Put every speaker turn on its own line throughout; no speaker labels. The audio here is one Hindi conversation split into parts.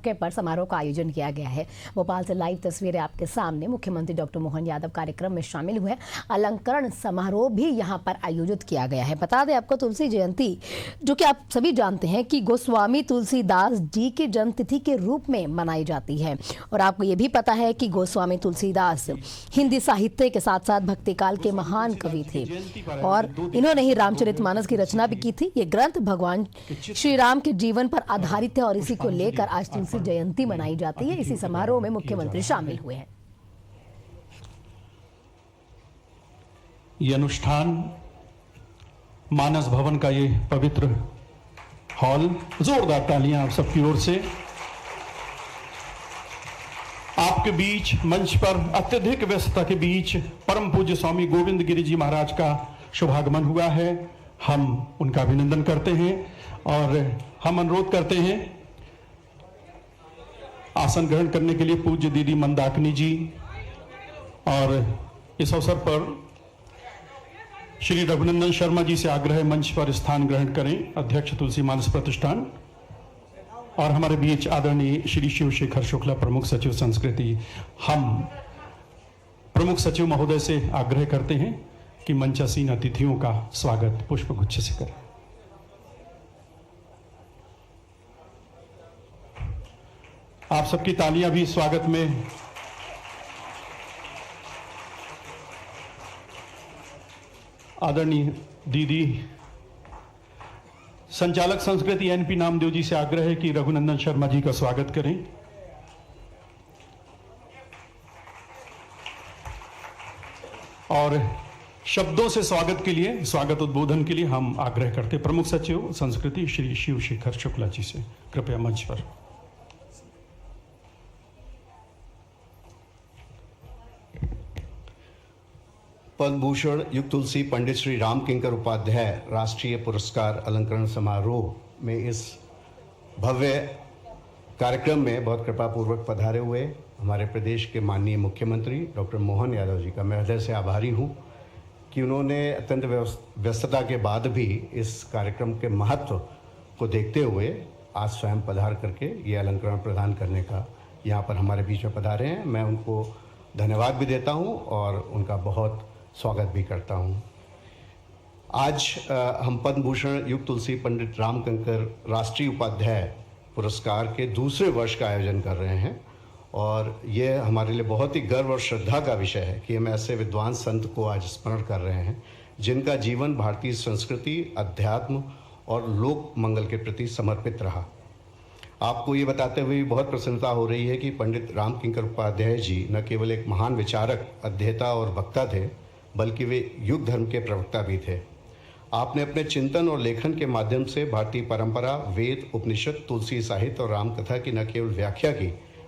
मौके पर समारोह का आयोजन किया गया है। भोपाल से लाइव तस्वीरें आपके सामने। मुख्यमंत्री डॉक्टर मोहन यादव कार्यक्रम में शामिल हुए। अलंकरण समारोह भी यहां पर आयोजित किया गया है। बता दें आपको, तुलसी जयंती जो कि आप सभी जानते हैं कि गोस्वामी तुलसीदास जी की जन्मतिथि के रूप में मनाई जाती है। और आपको ये भी पता है कि गोस्वामी तुलसीदास हिंदी साहित्य के साथ साथ भक्ति काल के महान कवि थे और इन्होंने ही रामचरितमानस की रचना भी की थी। ये ग्रंथ भगवान श्री राम के जीवन पर आधारित है और इसी को लेकर आज तुलसी जयंती मनाई जाती है। इसी समारोह में मुख्यमंत्री शामिल हुए हैं।
ये अनुष्ठान मानस भवन का ये पवित्र हॉल, जोरदार तालियां आप सबकी ओर से। आपके बीच मंच पर अत्यधिक व्यस्तता के बीच परम पूज्य स्वामी गोविंद गिरि जी महाराज का शुभागमन हुआ है। हम उनका अभिनंदन करते हैं और हम अनुरोध करते हैं आसन ग्रहण करने के लिए पूज्य दीदी मंदाकिनी जी। और इस अवसर पर श्री रघुनंदन शर्मा जी से आग्रह मंच पर स्थान ग्रहण करें, अध्यक्ष तुलसी मानस प्रतिष्ठान। और हमारे बीच आदरणीय श्री शिवशेखर शुक्ला, प्रमुख सचिव संस्कृति। हम प्रमुख सचिव महोदय से आग्रह करते हैं कि मंचासीन अतिथियों का स्वागत पुष्पगुच्छ से करें। आप सबकी तालियां भी स्वागत में। आदरणीय दीदी संचालक संस्कृति एनपी नामदेव जी से आग्रह है कि रघुनंदन शर्मा जी का स्वागत करें। और शब्दों से स्वागत के लिए, स्वागत उद्बोधन के लिए हम आग्रह करते प्रमुख सचिव संस्कृति श्री शिवशेखर शुक्ला जी से। कृपया मंच पर।
पद्म भूषण युक्त तुलसी पंडित श्री राम किंकर उपाध्याय राष्ट्रीय पुरस्कार अलंकरण समारोह में इस भव्य कार्यक्रम में बहुत कृपापूर्वक पधारे हुए हमारे प्रदेश के माननीय मुख्यमंत्री डॉक्टर मोहन यादव जी का मैं हृदय से आभारी हूं कि उन्होंने अत्यंत व्यस्तता के बाद भी इस कार्यक्रम के महत्व को देखते हुए आज स्वयं पधार करके ये अलंकरण प्रदान करने का यहाँ पर हमारे बीच में पधारे हैं। मैं उनको धन्यवाद भी देता हूँ और उनका बहुत स्वागत भी करता हूँ। आज हम पद्म भूषण युक्त तुलसी पंडित राम किंकर राष्ट्रीय उपाध्याय पुरस्कार के दूसरे वर्ष का आयोजन कर रहे हैं और ये हमारे लिए बहुत ही गर्व और श्रद्धा का विषय है कि हम ऐसे विद्वान संत को आज स्मरण कर रहे हैं जिनका जीवन भारतीय संस्कृति, अध्यात्म और लोक मंगल के प्रति समर्पित रहा। आपको ये बताते हुए भी बहुत प्रसन्नता हो रही है कि पंडित राम किंकर उपाध्याय जी न केवल एक महान विचारक, अध्येता और वक्ता थे, बल्कि वे युग धर्म के प्रवक्ता भी थे। आपने अपने चिंतन और लेखन के माध्यम से भारतीय परंपरा, वेद, उपनिषद, तुलसी साहित्य और रामकथा की न केवल व्याख्या की,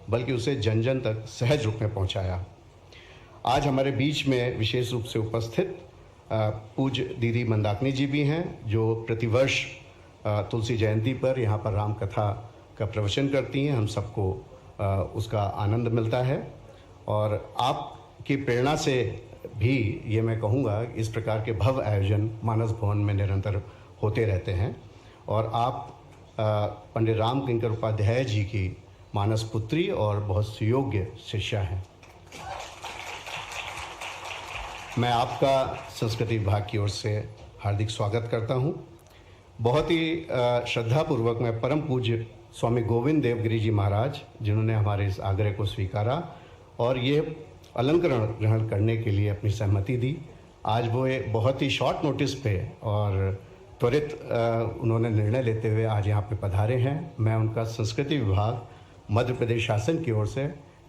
बल्कि उसे जन जन तक सहज रूप में पहुंचाया। आज हमारे बीच में विशेष रूप से उपस्थित पूज्य दीदी मंदाकिनी जी भी हैं, जो प्रतिवर्ष तुलसी जयंती पर यहाँ पर रामकथा का प्रवचन करती हैं। हम सबको उसका आनंद मिलता है और आपकी प्रेरणा से भी ये मैं कहूँगा इस प्रकार के भव्य आयोजन मानस भवन में निरंतर होते रहते हैं। और आप पंडित राम किंकर उपाध्याय जी की मानस पुत्री और बहुत सुयोग्य शिष्या हैं। मैं आपका संस्कृति विभाग की ओर से हार्दिक स्वागत करता हूँ। बहुत ही श्रद्धापूर्वक मैं परम पूज्य स्वामी गोविंद देव गिरि जी महाराज, जिन्होंने हमारे इस आग्रह को स्वीकारा और ये अलंकरण ग्रहण करने के लिए अपनी सहमति दी। आज वो एक बहुत ही शॉर्ट नोटिस पे और त्वरित उन्होंने निर्णय लेते हुए आज यहाँ पे पधारे हैं। मैं उनका संस्कृति विभाग, मध्य प्रदेश शासन की ओर से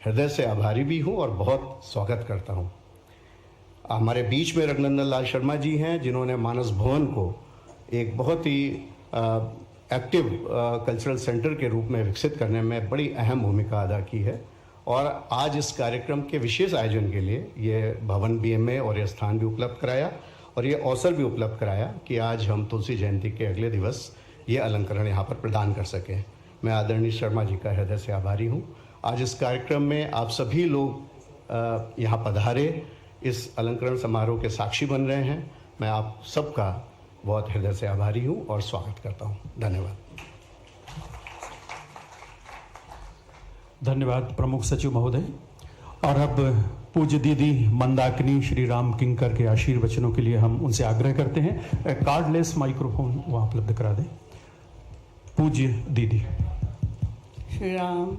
हृदय से आभारी भी हूँ और बहुत स्वागत करता हूँ। हमारे बीच में रघुनंदन लाल शर्मा जी हैं, जिन्होंने मानस भवन को एक बहुत ही एक्टिव कल्चरल सेंटर के रूप में विकसित करने में बड़ी अहम भूमिका अदा की है। और आज इस कार्यक्रम के विशेष आयोजन के लिए ये भवन भी हमें और ये स्थान भी उपलब्ध कराया और ये अवसर भी उपलब्ध कराया कि आज हम तुलसी जयंती के अगले दिवस ये अलंकरण यहाँ पर प्रदान कर सकें। मैं आदरणीय शर्मा जी का हृदय से आभारी हूँ। आज इस कार्यक्रम में आप सभी लोग यहाँ पधारे इस अलंकरण समारोह के साक्षी बन रहे हैं। मैं आप सबका बहुत हृदय से आभारी हूँ और स्वागत करता हूँ। धन्यवाद।
धन्यवाद प्रमुख सचिव महोदय। और अब पूज्य दीदी मंदाकिनी श्री राम किंकर के आशीर्वचनों के लिए हम उनसे आग्रह करते हैं कार्डलेस माइक्रोफोन वहाँ उपलब्ध करा दें। पूज्य दीदी।
श्री राम।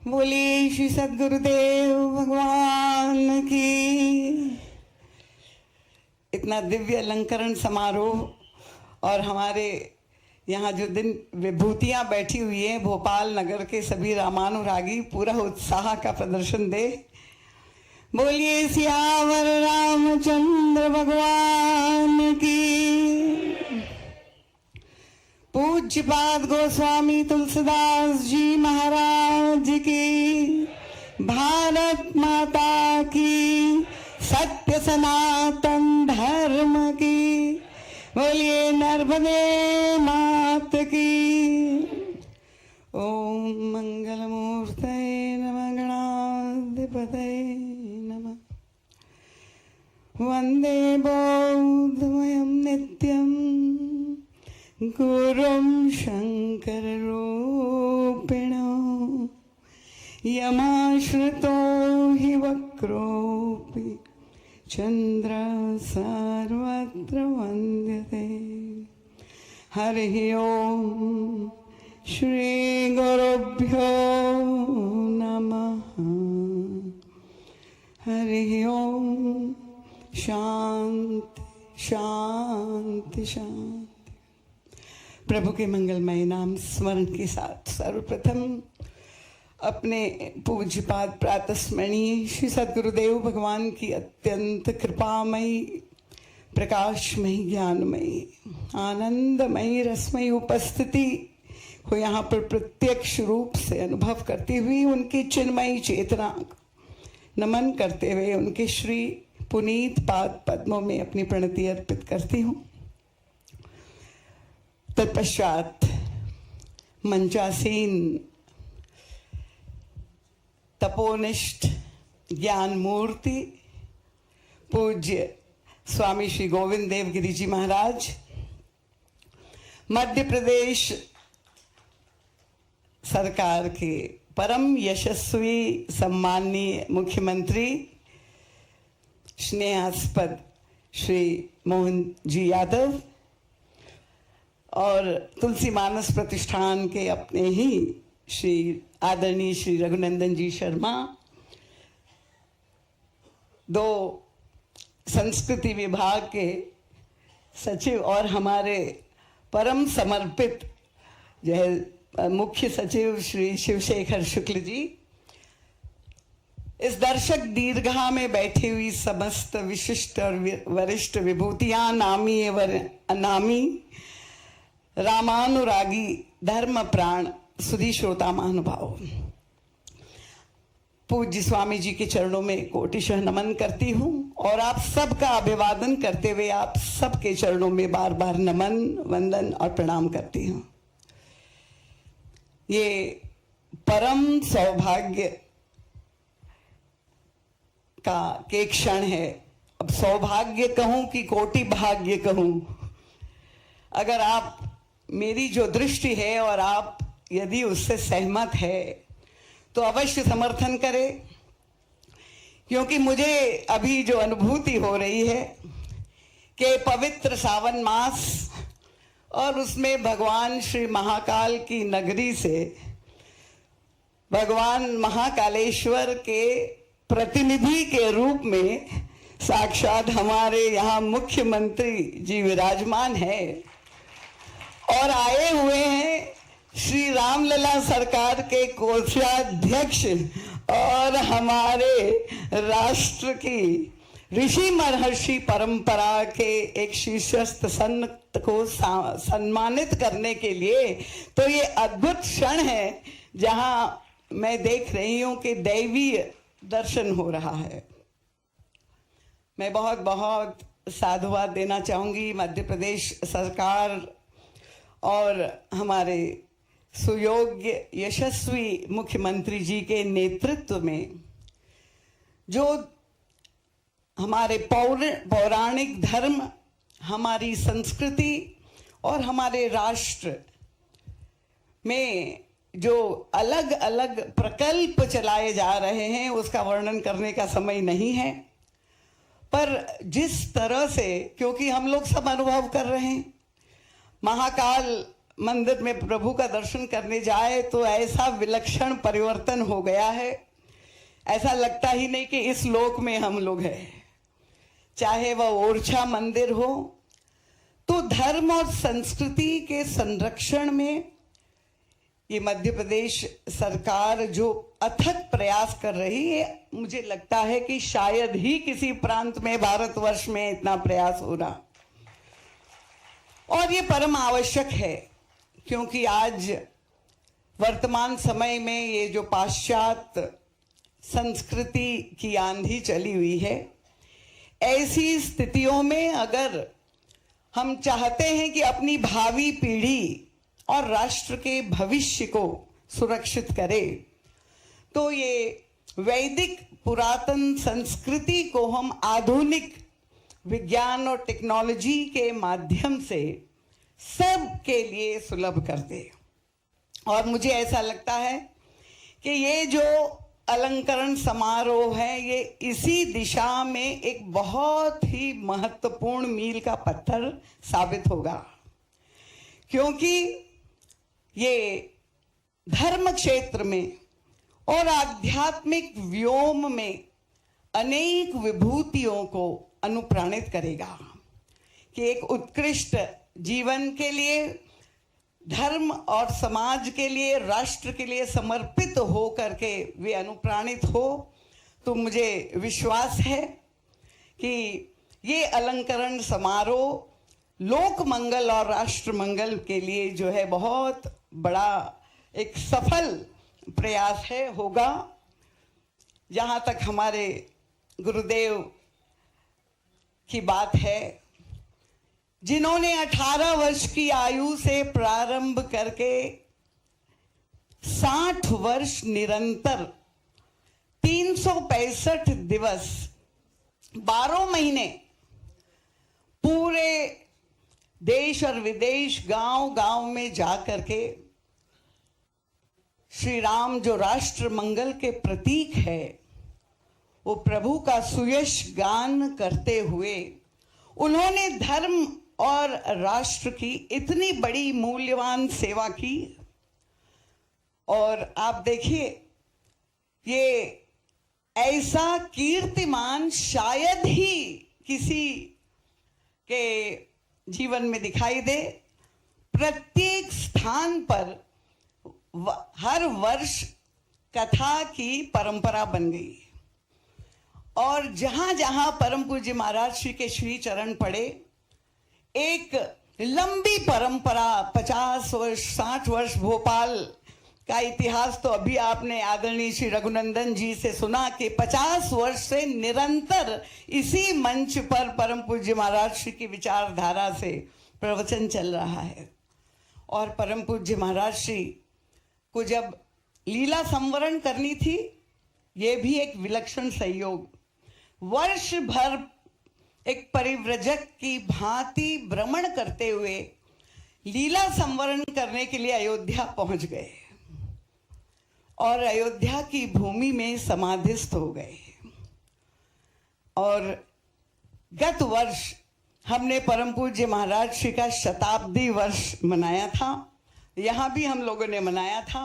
बोलिए श्री सद्गुरुदेव भगवान की। इतना दिव्य अलंकरण समारोह और हमारे यहाँ जो दिन विभूतियाँ बैठी हुई हैं, भोपाल नगर के सभी रामानुरागी पूरा उत्साह का प्रदर्शन दे। बोलिए सियावर रामचंद्र भगवान की। पूज्यपाद गोस्वामी तुलसीदास जी महाराज की। भारत माता की। सत्य सनातन धर्म की। बोलिए नर्मदे मात की। ओम मंगल मूर्तये नमः गणाधिपतये नमः। वंदे बौद्धमयं नित्यं गुरुं शंकर रूपिणो यमाश्रितो हि वक्रोऽपि चंद्र सर्वत्र वंद्यते। हरिः ओम श्री गुरुभ्यो नमः। हरिः ओम शांति शांति शांति। प्रभु के मंगलमय नाम स्मरण के साथ सर्वप्रथम अपने पूज्यपाद प्रातस्मरणीय श्री सद्गुरुदेव भगवान की अत्यंत कृपामयी, प्रकाशमयी, ज्ञानमयी, आनंदमयी, रसमयी उपस्थिति को यहाँ पर प्रत्यक्ष रूप से अनुभव करती हुई उनकी चिन्मयी चेतना को नमन करते हुए उनके श्री पुनीत पाद पद्मों में अपनी प्रणति अर्पित करती हूँ। तत्पश्चात मंचासीन तपोनिष्ठ ज्ञान मूर्ति पूज्य स्वामी श्री गोविंद देव गिरी जी महाराज, मध्य प्रदेश सरकार के परम यशस्वी सम्माननीय मुख्यमंत्री स्नेहास्पद श्री मोहन जी यादव और तुलसी मानस प्रतिष्ठान के अपने ही श्री आदरणीय श्री रघुनंदन जी शर्मा, दो संस्कृति विभाग के सचिव और हमारे परम समर्पित जो है मुख्य सचिव श्री शिवशेखर शुक्ल जी, इस दर्शक दीर्घा में बैठी हुई समस्त विशिष्ट और वरिष्ठ विभूतियां, नामी एवं अनामी, रामानुरागी, धर्म प्राण, सुधी श्रोता महानुभाव, पूज्य स्वामी जी के चरणों में कोटिशः नमन करती हूँ और आप सबका अभिवादन करते हुए आप सबके चरणों में बार बार नमन, वंदन और प्रणाम करती हूँ। ये परम सौभाग्य का के क्षण है। अब सौभाग्य कहूँ कि कोटि भाग्य कहूँ, अगर आप मेरी जो दृष्टि है और आप यदि उससे सहमत है तो अवश्य समर्थन करें, क्योंकि मुझे अभी जो अनुभूति हो रही है कि पवित्र सावन मास और उसमें भगवान श्री महाकाल की नगरी से भगवान महाकालेश्वर के प्रतिनिधि के रूप में साक्षात हमारे यहाँ मुख्यमंत्री जी विराजमान है और आए हुए हैं श्री रामलला सरकार के कोषाध्यक्ष और हमारे राष्ट्र की ऋषि महर्षि परंपरा के एक शीर्षस्थ संत को सम्मानित करने के लिए। तो ये अद्भुत क्षण है जहां मैं देख रही हूं कि दैवीय दर्शन हो रहा है। मैं बहुत बहुत साधुवाद देना चाहूंगी मध्य प्रदेश सरकार और हमारे सुयोग्य यशस्वी मुख्यमंत्री जी के नेतृत्व में जो हमारे पौराणिक धर्म, हमारी संस्कृति और हमारे राष्ट्र में जो अलग अलग प्रकल्प चलाए जा रहे हैं उसका वर्णन करने का समय नहीं है, पर जिस तरह से, क्योंकि हम लोग सब अनुभव कर रहे हैं, महाकाल मंदिर में प्रभु का दर्शन करने जाए तो ऐसा विलक्षण परिवर्तन हो गया है, ऐसा लगता ही नहीं कि इस लोक में हम लोग हैं। चाहे वह ओरछा मंदिर हो, तो धर्म और संस्कृति के संरक्षण में ये मध्य प्रदेश सरकार जो अथक प्रयास कर रही है, मुझे लगता है कि शायद ही किसी प्रांत में, भारतवर्ष में इतना प्रयास हो रहा, और ये परम आवश्यक है, क्योंकि आज वर्तमान समय में ये जो पाश्चात्य संस्कृति की आंधी चली हुई है, ऐसी स्थितियों में अगर हम चाहते हैं कि अपनी भावी पीढ़ी और राष्ट्र के भविष्य को सुरक्षित करें, तो ये वैदिक पुरातन संस्कृति को हम आधुनिक विज्ञान और टेक्नोलॉजी के माध्यम से सबके लिए सुलभ कर दे। और मुझे ऐसा लगता है कि ये जो अलंकरण समारोह है, ये इसी दिशा में एक बहुत ही महत्वपूर्ण मील का पत्थर साबित होगा, क्योंकि ये धर्म क्षेत्र में और आध्यात्मिक व्योम में अनेक विभूतियों को अनुप्राणित करेगा कि एक उत्कृष्ट जीवन के लिए, धर्म और समाज के लिए, राष्ट्र के लिए समर्पित हो करके वे अनुप्राणित हो। तो मुझे विश्वास है कि ये अलंकरण समारोह लोक मंगल और राष्ट्र मंगल के लिए जो है बहुत बड़ा एक सफल प्रयास है, होगा। जहाँ तक हमारे गुरुदेव की बात है, जिन्होंने 18 वर्ष की आयु से प्रारंभ करके 60 वर्ष निरंतर 365 दिवस 12 महीने पूरे देश और विदेश, गांव गांव में जा करके श्री राम जो राष्ट्र मंगल के प्रतीक है, वो प्रभु का सुयश गान करते हुए उन्होंने धर्म और राष्ट्र की इतनी बड़ी मूल्यवान सेवा की। और आप देखिए, ये ऐसा कीर्तिमान शायद ही किसी के जीवन में दिखाई दे। प्रत्येक स्थान पर हर वर्ष कथा की परंपरा बन गई, और जहां जहां परम पूज्य महाराज श्री के श्री चरण पड़े, एक लंबी परंपरा 50 वर्ष 60 वर्ष भोपाल का इतिहास तो अभी आपने आदरणीय श्री रघुनंदन जी से सुना कि 50 वर्ष से निरंतर इसी मंच पर परम पूज्य महाराज श्री की विचारधारा से प्रवचन चल रहा है। और परम पूज्य महाराज श्री को जब लीला संवरण करनी थी, ये भी एक विलक्षण संयोग, वर्ष भर एक परिव्रजक की भांति भ्रमण करते हुए लीला संवरण करने के लिए अयोध्या पहुंच गए और अयोध्या की भूमि में समाधिस्थ हो गए। और गत वर्ष हमने परम पूज्य महाराज श्री का शताब्दी वर्ष मनाया था, यहाँ भी हम लोगों ने मनाया था।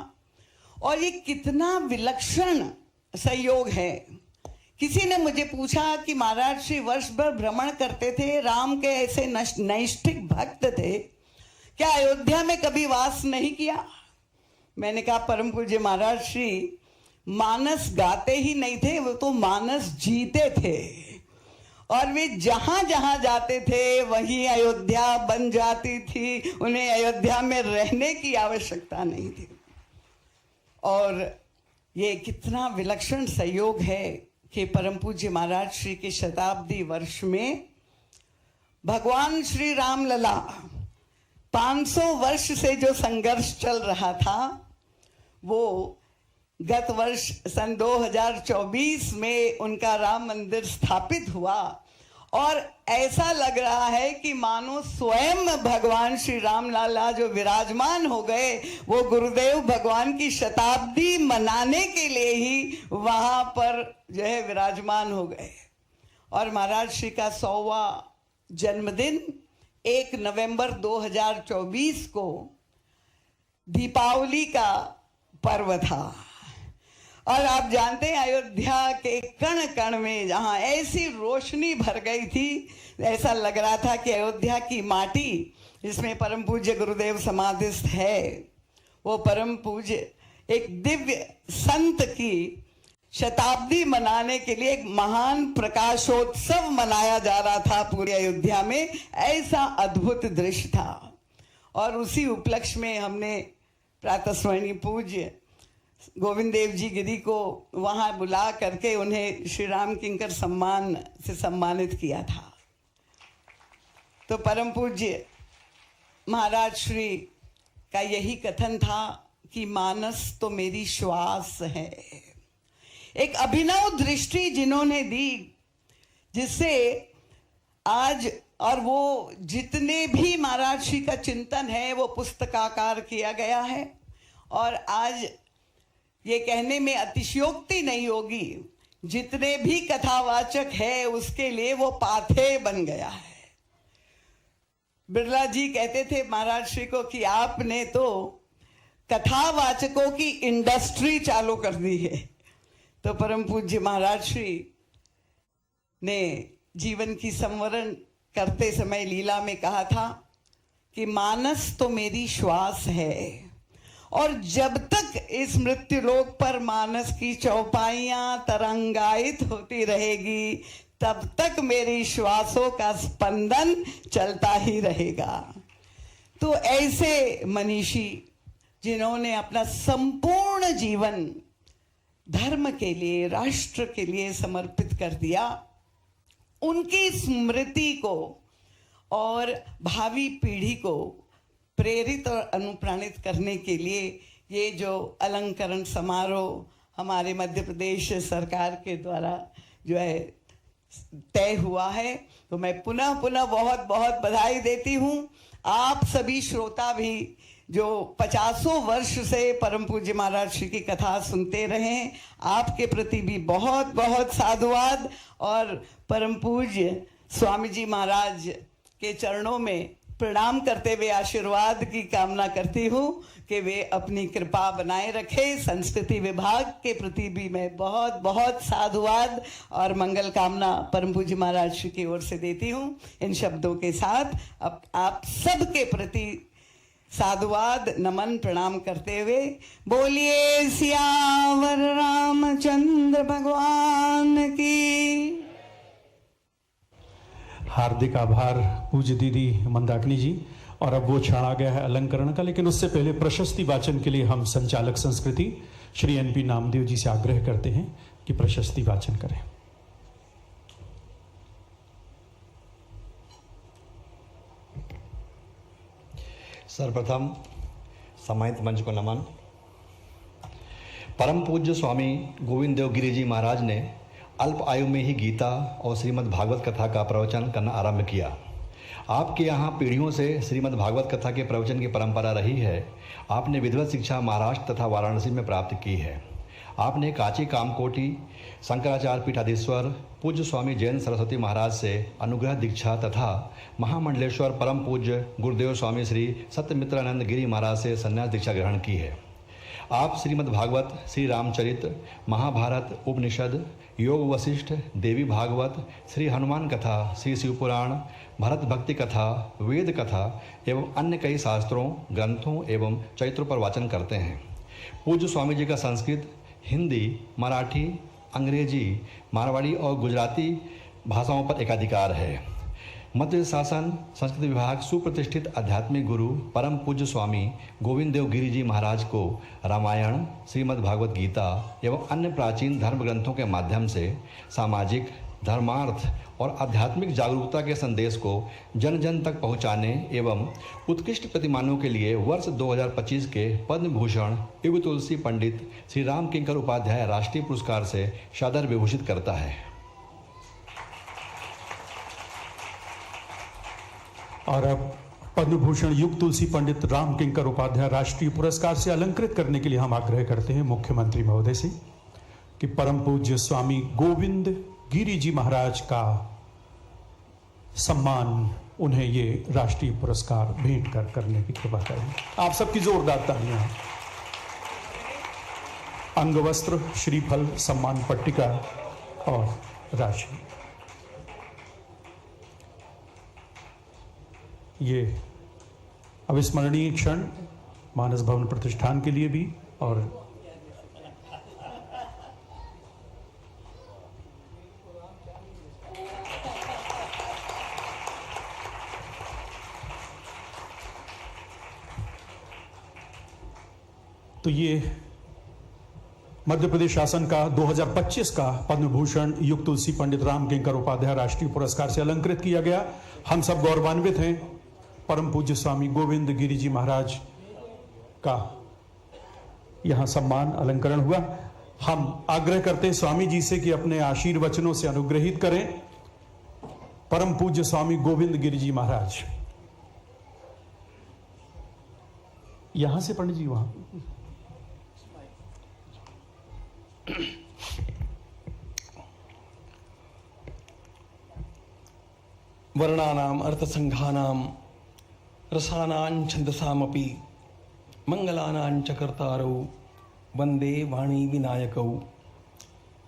और ये कितना विलक्षण संयोग है। किसी ने मुझे पूछा कि महाराज श्री वर्ष भर भ्रमण करते थे, राम के ऐसे नैष्ठिक भक्त थे, क्या अयोध्या में कभी वास नहीं किया? मैंने कहा परम पूज्य महाराज श्री मानस गाते ही नहीं थे, वो तो मानस जीते थे। और वे जहां जहां जाते थे वहीं अयोध्या बन जाती थी, उन्हें अयोध्या में रहने की आवश्यकता नहीं थी। और ये कितना विलक्षण संयोग है कि परम पूज्य महाराज श्री के शताब्दी वर्ष में भगवान श्री राम लला 500 वर्ष से जो संघर्ष चल रहा था, वो गत वर्ष सन 2024 में उनका राम मंदिर स्थापित हुआ। और ऐसा लग रहा है कि मानो स्वयं भगवान श्री राम लाला जो विराजमान हो गए, वो गुरुदेव भगवान की शताब्दी मनाने के लिए ही वहां पर जो है विराजमान हो गए। और महाराज श्री का 100वां जन्मदिन 1 नवंबर 2024 को दीपावली का पर्व था। और आप जानते हैं अयोध्या के कण कण में जहां ऐसी रोशनी भर गई थी, ऐसा लग रहा था कि अयोध्या की माटी, जिसमें परम पूज्य गुरुदेव समाधिस्थ है, वो परम पूज्य एक दिव्य संत की शताब्दी मनाने के लिए एक महान प्रकाशोत्सव मनाया जा रहा था पूरे अयोध्या में। ऐसा अद्भुत दृश्य था। और उसी उपलक्ष्य में हमने प्रातः स्मरणीय पूज्य गोविंद देव जी गिरी को वहां बुला करके उन्हें श्री राम किंकर सम्मान से सम्मानित किया था। तो परम पूज्य महाराज श्री का यही कथन था कि मानस तो मेरी श्वास है। एक अभिनव दृष्टि जिन्होंने दी, जिससे आज और वो जितने भी महाराज श्री का चिंतन है वो पुस्तकाकार किया गया है। और आज ये कहने में अतिशयोक्ति नहीं होगी, जितने भी कथावाचक है उसके लिए वो पाथे बन गया है। बिरला जी कहते थे महाराज श्री को कि आपने तो कथावाचकों की इंडस्ट्री चालू कर दी है। तो परम पूज्य महाराज श्री ने जीवन की संवरण करते समय लीला में कहा था कि मानस तो मेरी श्वास है, और जब तक इस मृत्युलोक पर मानस की चौपाइयां तरंगायित होती रहेगी, तब तक मेरी श्वासों का स्पंदन चलता ही रहेगा। तो ऐसे मनीषी जिन्होंने अपना संपूर्ण जीवन धर्म के लिए, राष्ट्र के लिए समर्पित कर दिया, उनकी स्मृति को और भावी पीढ़ी को प्रेरित और अनुप्राणित करने के लिए ये जो अलंकरण समारोह हमारे मध्य प्रदेश सरकार के द्वारा जो है तय हुआ है, तो मैं पुनः पुनः बहुत बहुत बधाई देती हूँ। आप सभी श्रोता भी जो 50 वर्ष से परम पूज्य महाराज श्री की कथा सुनते रहे, आपके प्रति भी बहुत बहुत साधुवाद। और परम पूज्य स्वामी जी महाराज के चरणों में प्रणाम करते हुए आशीर्वाद की कामना करती हूँ कि वे अपनी कृपा बनाए रखे। संस्कृति विभाग के प्रति भी मैं बहुत बहुत साधुवाद और मंगल कामना परम पूज्य महाराज श्री की ओर से देती हूँ। इन शब्दों के साथ अब आप सबके प्रति साधुवाद नमन प्रणाम करते हुए बोलिए सियावर रामचंद्र भगवान की।
हार्दिक आभार पूज्य दीदी मंदाकिनी जी। और अब वो क्षण आ गया है अलंकरण का, लेकिन उससे पहले प्रशस्ति वाचन के लिए हम संचालक संस्कृति श्री NP नामदेव जी से आग्रह करते हैं कि प्रशस्ति वाचन करें।
सर्वप्रथम सम्मानित मंच को नमन। परम पूज्य स्वामी गोविंद देव गिरी जी महाराज ने अल्प आयु में ही गीता और श्रीमद् भागवत कथा का प्रवचन करना आरंभ किया। आपके यहाँ पीढ़ियों से श्रीमद् भागवत कथा के प्रवचन की परंपरा रही है। आपने विधिवत शिक्षा महाराष्ट्र तथा वाराणसी में प्राप्त की है। आपने काची कामकोटी शंकराचार्य पीठाधीश्वर पूज्य स्वामी जैन सरस्वती महाराज से अनुग्रह दीक्षा तथा महामंडलेश्वर परम पूज्य गुरुदेव स्वामी श्री सत्यमित्रानंद गिरी महाराज से संन्यास दीक्षा ग्रहण की है। आप श्रीमद् भागवत, श्री रामचरित, महाभारत, उपनिषद, योग वशिष्ठ, देवी भागवत, श्री हनुमान कथा, श्री शिवपुराण, भरत भक्ति कथा, वेद कथा एवं अन्य कई शास्त्रों, ग्रंथों एवं चरित्रों पर वाचन करते हैं। पूज्य स्वामी जी का संस्कृत, हिंदी, मराठी, अंग्रेजी, मारवाड़ी और गुजराती भाषाओं पर एकाधिकार है। मध्य शासन संस्कृत विभाग सुप्रतिष्ठित आध्यात्मिक गुरु परम पूज्य स्वामी गोविंद देव गिरी जी महाराज को रामायण, श्रीमद् भागवत गीता एवं अन्य प्राचीन धर्म ग्रंथों के माध्यम से सामाजिक, धर्मार्थ और आध्यात्मिक जागरूकता के संदेश को जन जन तक पहुंचाने एवं उत्कृष्ट प्रतिमानों के लिए वर्ष 2025 के पद्म भूषण युग तुलसी पंडित श्री राम किंकर उपाध्याय राष्ट्रीय पुरस्कार से सादर विभूषित करता है।
और अब पद्म भूषण युग तुलसी पंडित राम किंकर उपाध्याय राष्ट्रीय पुरस्कार से अलंकृत करने के लिए हम आग्रह करते हैं मुख्यमंत्री महोदय से कि परम पूज्य स्वामी गोविंद गिरि जी महाराज का सम्मान उन्हें ये राष्ट्रीय पुरस्कार भेंट कर करने की कृपा करें। आप सबकी जोरदार तालियां। अंगवस्त्र, श्रीफल, सम्मान पट्टिका और राशि। ये अविस्मरणीय क्षण मानस भवन प्रतिष्ठान के लिए भी और तो ये मध्य प्रदेश शासन का 2025 का पद्म भूषण युग तुलसी पंडित राम किंकर उपाध्याय राष्ट्रीय पुरस्कार से अलंकृत किया गया। हम सब गौरवान्वित हैं। परम पूज्य स्वामी गोविंद गिरि जी महाराज का यहां सम्मान अलंकरण हुआ। हम आग्रह करते हैं स्वामी जी से कि अपने आशीर्वचनों से अनुग्रहित करें परम पूज्य स्वामी गोविंद गिरि जी महाराज। यहां से पंडित जी वहां
वर्णानाम अर्थसंघानाम रसानां छंदसामपि मंगलानां च कर्तारौ वंदे वाणी विनायकौ।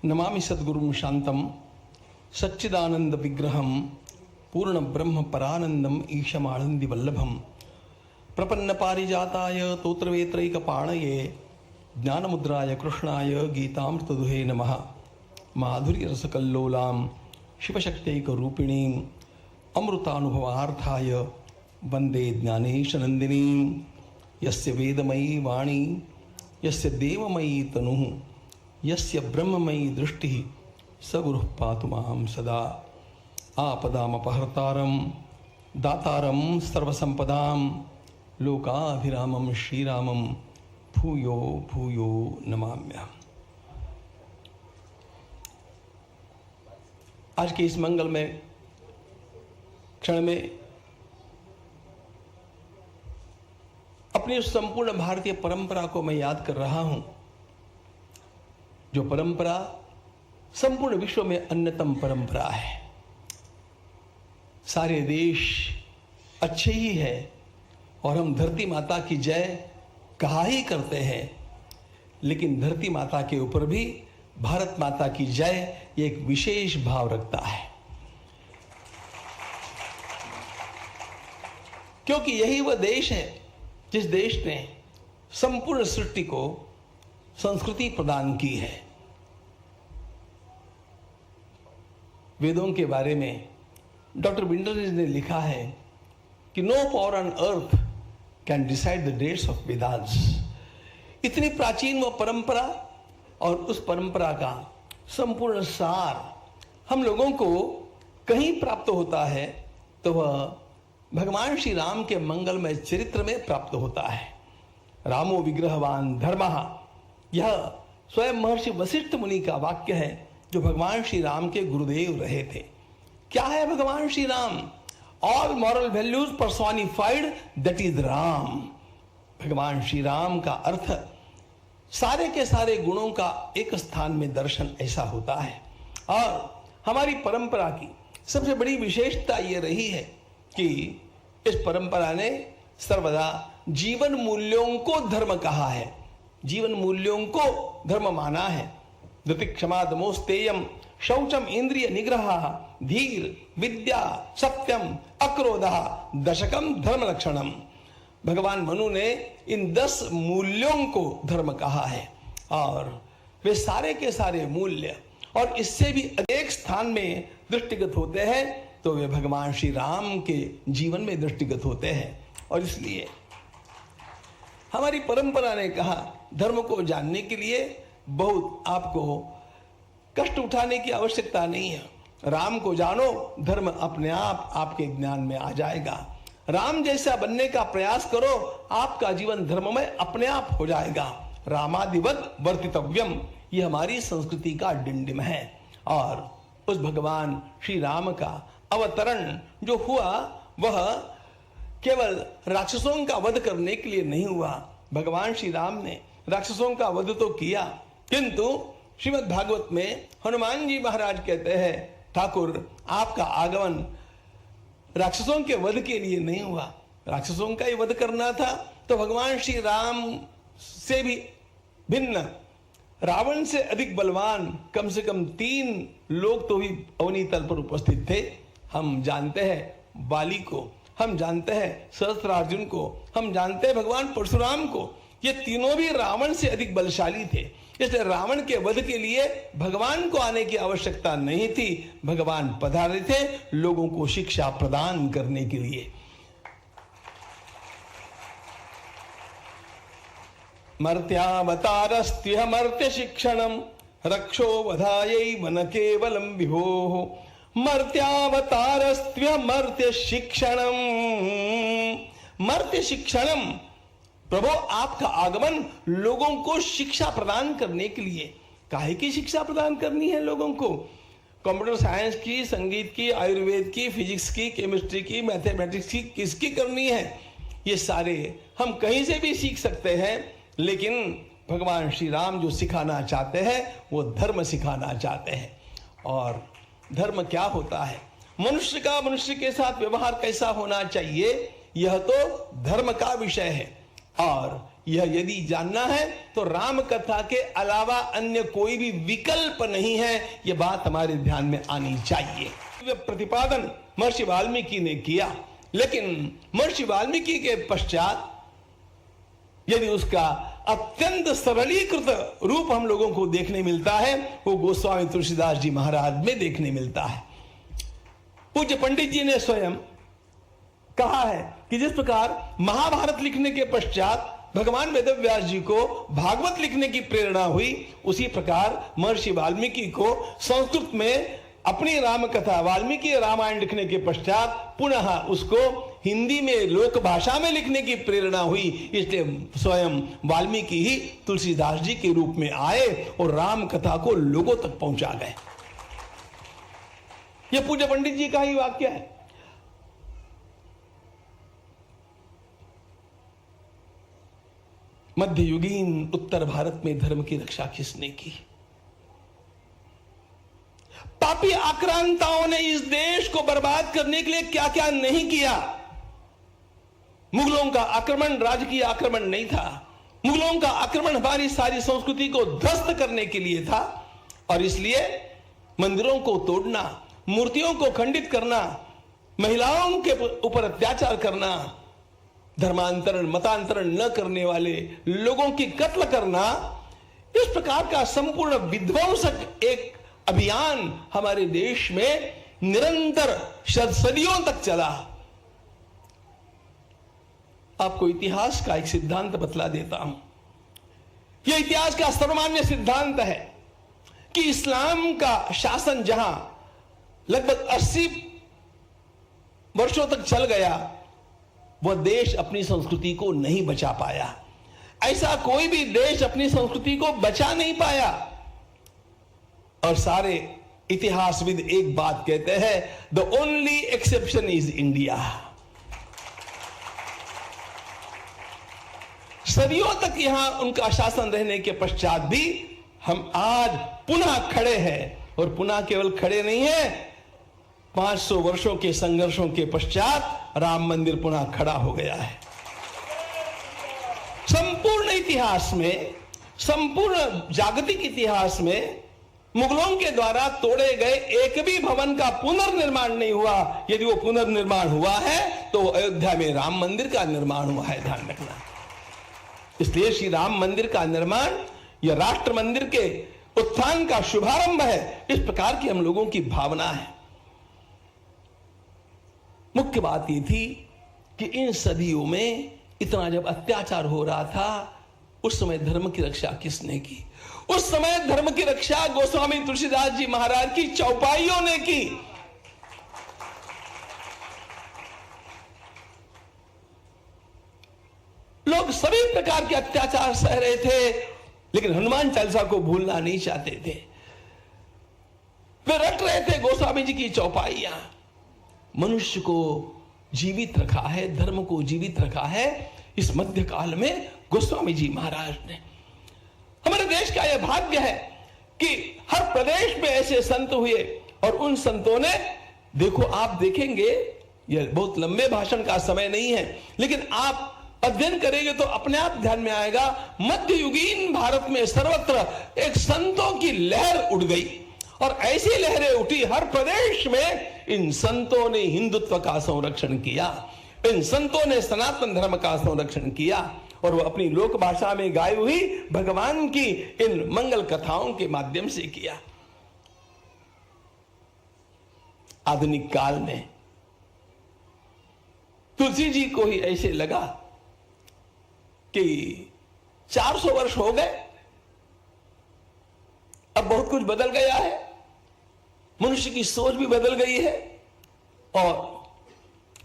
नमामि सद्गुरुं शांतं सच्चिदानंद विग्रहं पूर्ण ब्रह्म परानंदम ईशमानंदी वल्लभम प्रपन्न पारिजाताय तोत्रवेत्रैकपाणये ज्ञानमुद्राय कृष्णाय गीतामृतदुहे नमः। माधुर्य रसकल्लोलां शिवशक्त्यैकरूपिणीं अमृतानुभवार्थाय वंदे ज्ञानेशनंदिनीं। यस्य वेदमयी वाणी यस्य देवमयी तनुः यस्य ब्रह्ममयी दृष्टिः स गुरुः पातु मां सदा। आपदामपहर्तारं दातारं सर्वसंपदां लोकाभिरामं श्रीरामं भूयो भूयो नमाम्यहम्। आज के इस मंगलमय क्षण में अपनी उस संपूर्ण भारतीय परंपरा को मैं याद कर रहा हूं, जो परंपरा संपूर्ण विश्व में अन्यतम परंपरा है। सारे देश अच्छे ही है और हम धरती माता की जय कहा ही करते हैं, लेकिन धरती माता के ऊपर भी भारत माता की जय ये एक विशेष भाव रखता है, क्योंकि यही वह देश है जिस देश ने संपूर्ण सृष्टि को संस्कृति प्रदान की है। वेदों के बारे में डॉक्टर विंटरज ने लिखा है कि no power on earth can decide the dates of Vedas. इतनी प्राचीन वह परंपरा और उस परंपरा का संपूर्ण सार हम लोगों को कहीं प्राप्त होता है तो वह भगवान श्री राम के मंगलमय चरित्र में प्राप्त होता है। रामो विग्रहवान धर्मः, यह स्वयं महर्षि वशिष्ठ मुनि का वाक्य है, जो भगवान श्री राम के गुरुदेव रहे थे। क्या है भगवान Shri Ram? All moral values personified, that is Ram. भगवान श्री राम का अर्थ सारे के सारे गुणों का एक स्थान में दर्शन ऐसा होता है। और हमारी परंपरा की सबसे बड़ी विशेषता यह रही है कि इस परंपरा ने सर्वदा जीवन मूल्यों को धर्म कहा है, जीवन मूल्यों को धर्म माना है। धृति क्षमा दमोस्तेयम शौचम इंद्रिय निग्रह धीर विद्या सत्यम अक्रोधः दशकम धर्म लक्षणम। भगवान मनु ने इन 10 मूल्यों को धर्म कहा है और वे सारे के सारे मूल्य और इससे भी अनेक स्थान में दृष्टिगत होते हैं तो वे भगवान श्री राम के जीवन में दृष्टिगत होते हैं। और इसलिए हमारी परंपरा ने कहा धर्म को जानने के लिए बहुत आपको कष्ट उठाने की आवश्यकता नहीं है। राम को जानो, धर्म अपने आप आपके ज्ञान में आ जाएगा। राम जैसा बनने का प्रयास करो, आपका जीवन धर्ममय अपने आप हो जाएगा। रामादिवत वर्तितव्यम, ये हमारी संस्कृति का डिंडिम है। और उस भगवान श्री राम का अवतरण जो हुआ वह केवल राक्षसों का वध करने के लिए नहीं हुआ। भगवान श्री राम ने राक्षसों का वध तो किया, किंतु श्रीमद् भागवत में हनुमान जी महाराज कहते हैं, ठाकुर आपका आगमन राक्षसों के वध के लिए नहीं हुआ, राक्षसों का ही वध करना था। तो भगवान श्री राम से भी भिन्न, रावण से अधिक बलवान कम से कम 3 लोग तो भी अवनी तल पर उपस्थित थे। हम जानते हैं बाली को, हम जानते हैं सहस्त्रार्जुन को, हम जानते हैं भगवान परशुराम को। ये तीनों भी रावण से अधिक बलशाली थे, इसलिए रावण के वध के लिए भगवान को आने की आवश्यकता नहीं थी। भगवान पधारे थे लोगों को शिक्षा प्रदान करने के लिए। मर्त्यावतारस्त्य मर्त्य शिक्षणम रक्षो वधायै वन केवलम विभोः। मर्त्यावतारस्त्य मर्त्य शिक्षणम, मर्त्य शिक्षणम, प्रभु आपका आगमन लोगों को शिक्षा प्रदान करने के लिए। काहे की शिक्षा प्रदान करनी है लोगों को? कंप्यूटर साइंस की, संगीत की, आयुर्वेद की, फिजिक्स की, केमिस्ट्री की, मैथमेटिक्स की, किसकी करनी है? ये सारे हम कहीं से भी सीख सकते हैं, लेकिन भगवान श्री राम जो सिखाना चाहते हैं वो धर्म सिखाना चाहते हैं। और धर्म क्या होता है, मनुष्य का मनुष्य के साथ व्यवहार कैसा होना चाहिए, यह तो धर्म का विषय है। और यह यदि जानना है तो राम कथा के अलावा अन्य कोई भी विकल्प नहीं है, यह बात हमारे ध्यान में आनी चाहिए। प्रतिपादन महर्षि वाल्मीकि ने किया, लेकिन महर्षि वाल्मीकि के पश्चात यदि उसका अत्यंत सरलीकृत रूप हम लोगों को देखने मिलता है, वो गोस्वामी तुलसीदास जी महाराज में देखने मिलता है। पूज्य पंडित जी ने स्वयं कहा है कि जिस प्रकार महाभारत लिखने के पश्चात भगवान वेदव्यास जी को भागवत लिखने की प्रेरणा हुई, उसी प्रकार महर्षि वाल्मीकि को संस्कृत में अपनी राम कथा वाल्मीकि रामायण लिखने के पश्चात पुनः उसको हिंदी में लोक भाषा में लिखने की प्रेरणा हुई। इसलिए स्वयं वाल्मीकि ही तुलसीदास जी के रूप में आए और राम कथा को लोगों तक पहुंचा गए। यह पूज्य पंडित जी का ही वाक्य है। मध्ययुगीन उत्तर भारत में धर्म की रक्षा किसने की? पापी आक्रांताओं ने इस देश को बर्बाद करने के लिए क्या क्या नहीं किया। मुगलों का आक्रमण राजकीय आक्रमण नहीं था, मुगलों का आक्रमण हमारी सारी संस्कृति को ध्वस्त करने के लिए था। और इसलिए मंदिरों को तोड़ना, मूर्तियों को खंडित करना, महिलाओं के ऊपर अत्याचार करना, धर्मांतरण मतांतरण न करने वाले लोगों की कत्ल करना, इस प्रकार का संपूर्ण विध्वंसक एक अभियान हमारे देश में निरंतर सदियों तक चला। आपको इतिहास का एक सिद्धांत बतला देता हूं। यह इतिहास का सर्वमान्य सिद्धांत है कि इस्लाम का शासन जहां लगभग 80 वर्षों तक चल गया, वह देश अपनी संस्कृति को नहीं बचा पाया। ऐसा कोई भी देश अपनी संस्कृति को बचा नहीं पाया। और सारे इतिहासविद एक बात कहते हैं, the only exception is India. सदियों तक यहां उनका शासन रहने के पश्चात भी हम आज पुनः खड़े हैं, और पुनः केवल खड़े नहीं हैं, 500 वर्षों के संघर्षों के पश्चात राम मंदिर पुनः खड़ा हो गया है। संपूर्ण इतिहास में, संपूर्ण जागतिक इतिहास में मुगलों के द्वारा तोड़े गए एक भी भवन का पुनर्निर्माण नहीं हुआ। यदि वो पुनर्निर्माण हुआ है तो अयोध्या में राम मंदिर का निर्माण हुआ है, ध्यान रखना। इसलिए श्री राम मंदिर का निर्माण यह राष्ट्र मंदिर के उत्थान का शुभारंभ है, इस प्रकार की हम लोगों की भावना है। मुख्य बात यह थी कि इन सदियों में इतना जब अत्याचार हो रहा था, उस समय धर्म की रक्षा किसने की? उस समय धर्म की रक्षा गोस्वामी तुलसीदास जी महाराज की चौपाइयों ने की। लोग सभी प्रकार के अत्याचार सह रहे थे, लेकिन हनुमान चालीसा को भूलना नहीं चाहते थे। वे रट रहे थे गोस्वामी जी की चौपाइयां। मनुष्य को जीवित रखा है, धर्म को जीवित रखा है इस मध्यकाल में गोस्वामी जी महाराज ने। हमारे देश का यह भाग्य है कि हर प्रदेश में ऐसे संत हुए और उन संतों ने, देखो आप देखेंगे, यह बहुत लंबे भाषण का समय नहीं है, लेकिन आप अध्ययन करेंगे तो अपने आप ध्यान में आएगा, मध्ययुगीन भारत में सर्वत्र एक संतों की लहर उठ गई और ऐसी लहरें उठी हर प्रदेश में। इन संतों ने हिंदुत्व का संरक्षण किया, इन संतों ने सनातन धर्म का संरक्षण किया और वो अपनी लोक भाषा में गाई हुई भगवान की इन मंगल कथाओं के माध्यम से किया। आधुनिक काल में तुलसी जी को ही ऐसे लगा कि 400 वर्ष हो गए, अब बहुत कुछ बदल गया है, मनुष्य की सोच भी बदल गई है और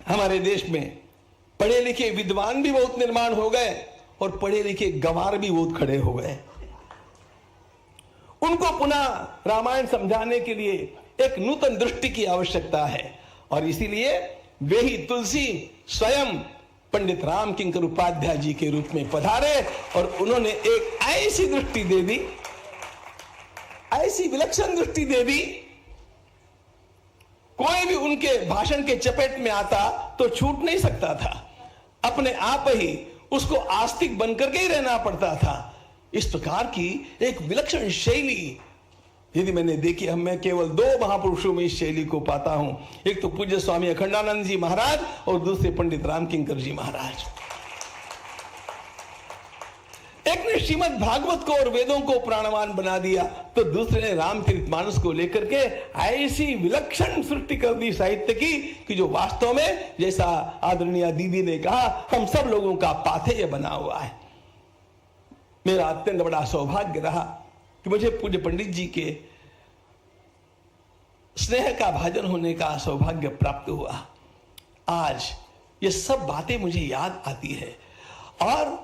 हमारे देश में पढ़े लिखे विद्वान भी बहुत निर्माण हो गए और पढ़े लिखे गंवार भी बहुत खड़े हो गए। उनको पुनः रामायण समझाने के लिए एक नूतन दृष्टि की आवश्यकता है और इसीलिए वे ही तुलसी स्वयं पंडित राम किंकर उपाध्याय जी के रूप में पधारे और उन्होंने एक ऐसी दृष्टि दे दी, ऐसी विलक्षण दृष्टि दे दी, कोई भी उनके भाषण के चपेट में आता तो छूट नहीं सकता था, अपने आप ही उसको आस्तिक बनकर के ही रहना पड़ता था। इस प्रकार की एक विलक्षण शैली यदि मैंने देखी, मैं केवल 2 महापुरुषों में इस शैली को पाता हूं, एक तो पूज्य स्वामी अखंडानंद जी महाराज और दूसरे पंडित राम किंकर जी महाराज। एक ने श्रीमद् भागवत को और वेदों को प्राणवान बना दिया तो दूसरे ने रामचरितमानस को लेकर के ऐसी विलक्षण सृष्टि कर दी साहित्य की कि जो वास्तव में, जैसा आदरणीय दीदी ने कहा, हम सब लोगों का पाथेय बना हुआ है। मेरा अत्यंत बड़ा सौभाग्य रहा कि मुझे पूज्य पंडित जी के स्नेह का भाजन होने का सौभाग्य प्राप्त हुआ। आज ये सब बातें मुझे याद आती है और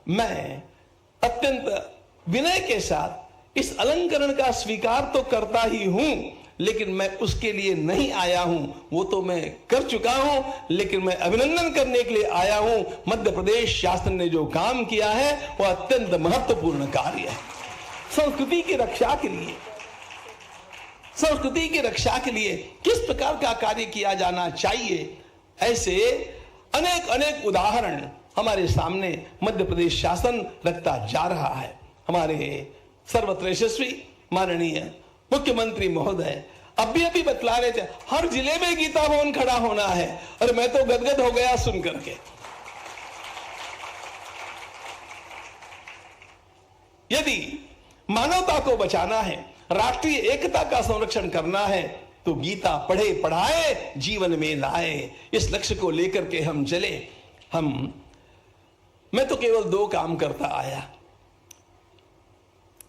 मैं अत्यंत विनय के साथ इस अलंकरण का स्वीकार तो करता ही हूं, लेकिन मैं उसके लिए नहीं आया हूं, वो तो मैं कर चुका हूं, लेकिन मैं अभिनंदन करने के लिए आया हूं। मध्य प्रदेश शासन ने जो काम किया है वो अत्यंत महत्वपूर्ण कार्य है। संस्कृति की रक्षा के लिए, संस्कृति की रक्षा के लिए किस प्रकार का कार्य किया जाना चाहिए, ऐसे अनेक अनेक उदाहरण हमारे सामने मध्य प्रदेश शासन रखता जा रहा है। हमारे सर्वत्र यशस्वी माननीय मुख्यमंत्री महोदय अभी बतला रहे थे, हर जिले में गीता भवन खड़ा होना है, और मैं तो गदगद हो गया सुन करके। यदि मानवता को बचाना है, राष्ट्रीय एकता का संरक्षण करना है, तो गीता पढ़े पढ़ाए जीवन में लाए, इस लक्ष्य को लेकर के हम चले। मैं तो केवल 2 काम करता आया,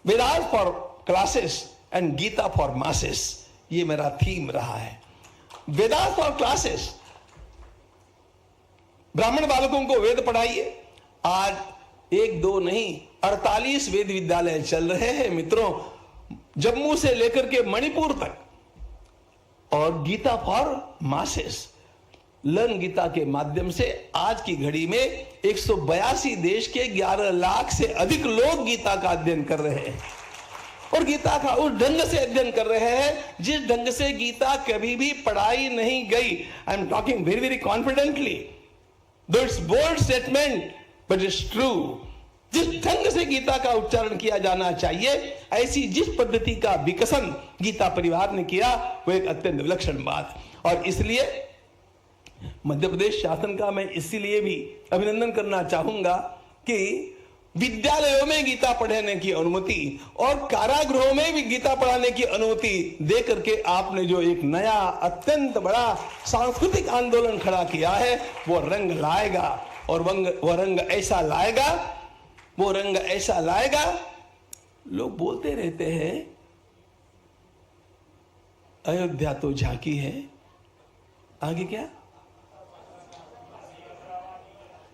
Vedas for classes and Gita for masses, ये मेरा थीम रहा है। वेदास फॉर क्लासेस, ब्राह्मण बालकों को वेद पढ़ाइए। आज 1-2 नहीं 48 वेद विद्यालय चल रहे हैं मित्रों, जम्मू से लेकर के मणिपुर तक। और Gita for masses, learn Gita के माध्यम से आज की घड़ी में 182 देश के 11 लाख से अधिक लोग गीता का अध्ययन कर रहे हैं, और गीता का उस ढंग से अध्ययन कर रहे हैं जिस ढंग से गीता कभी भी पढ़ाई नहीं गई। I am talking very very confidently, though it's bold statement but it's true. जिस ढंग से गीता का उच्चारण किया जाना चाहिए, ऐसी जिस पद्धति का विकसन गीता परिवार ने किया, वो एक अत्यंत विलक्षण बात। और इसलिए मध्य प्रदेश शासन का मैं इसीलिए भी अभिनंदन करना चाहूंगा कि विद्यालयों में गीता पढ़ाने की अनुमति और कारागृहों में भी गीता पढ़ाने की अनुमति दे करके आपने जो एक नया अत्यंत बड़ा सांस्कृतिक आंदोलन खड़ा किया है, वो रंग लाएगा। और वो रंग ऐसा लाएगा, वो रंग ऐसा लाएगा। लोग बोलते रहते हैं अयोध्या तो झांकी है, आगे क्या?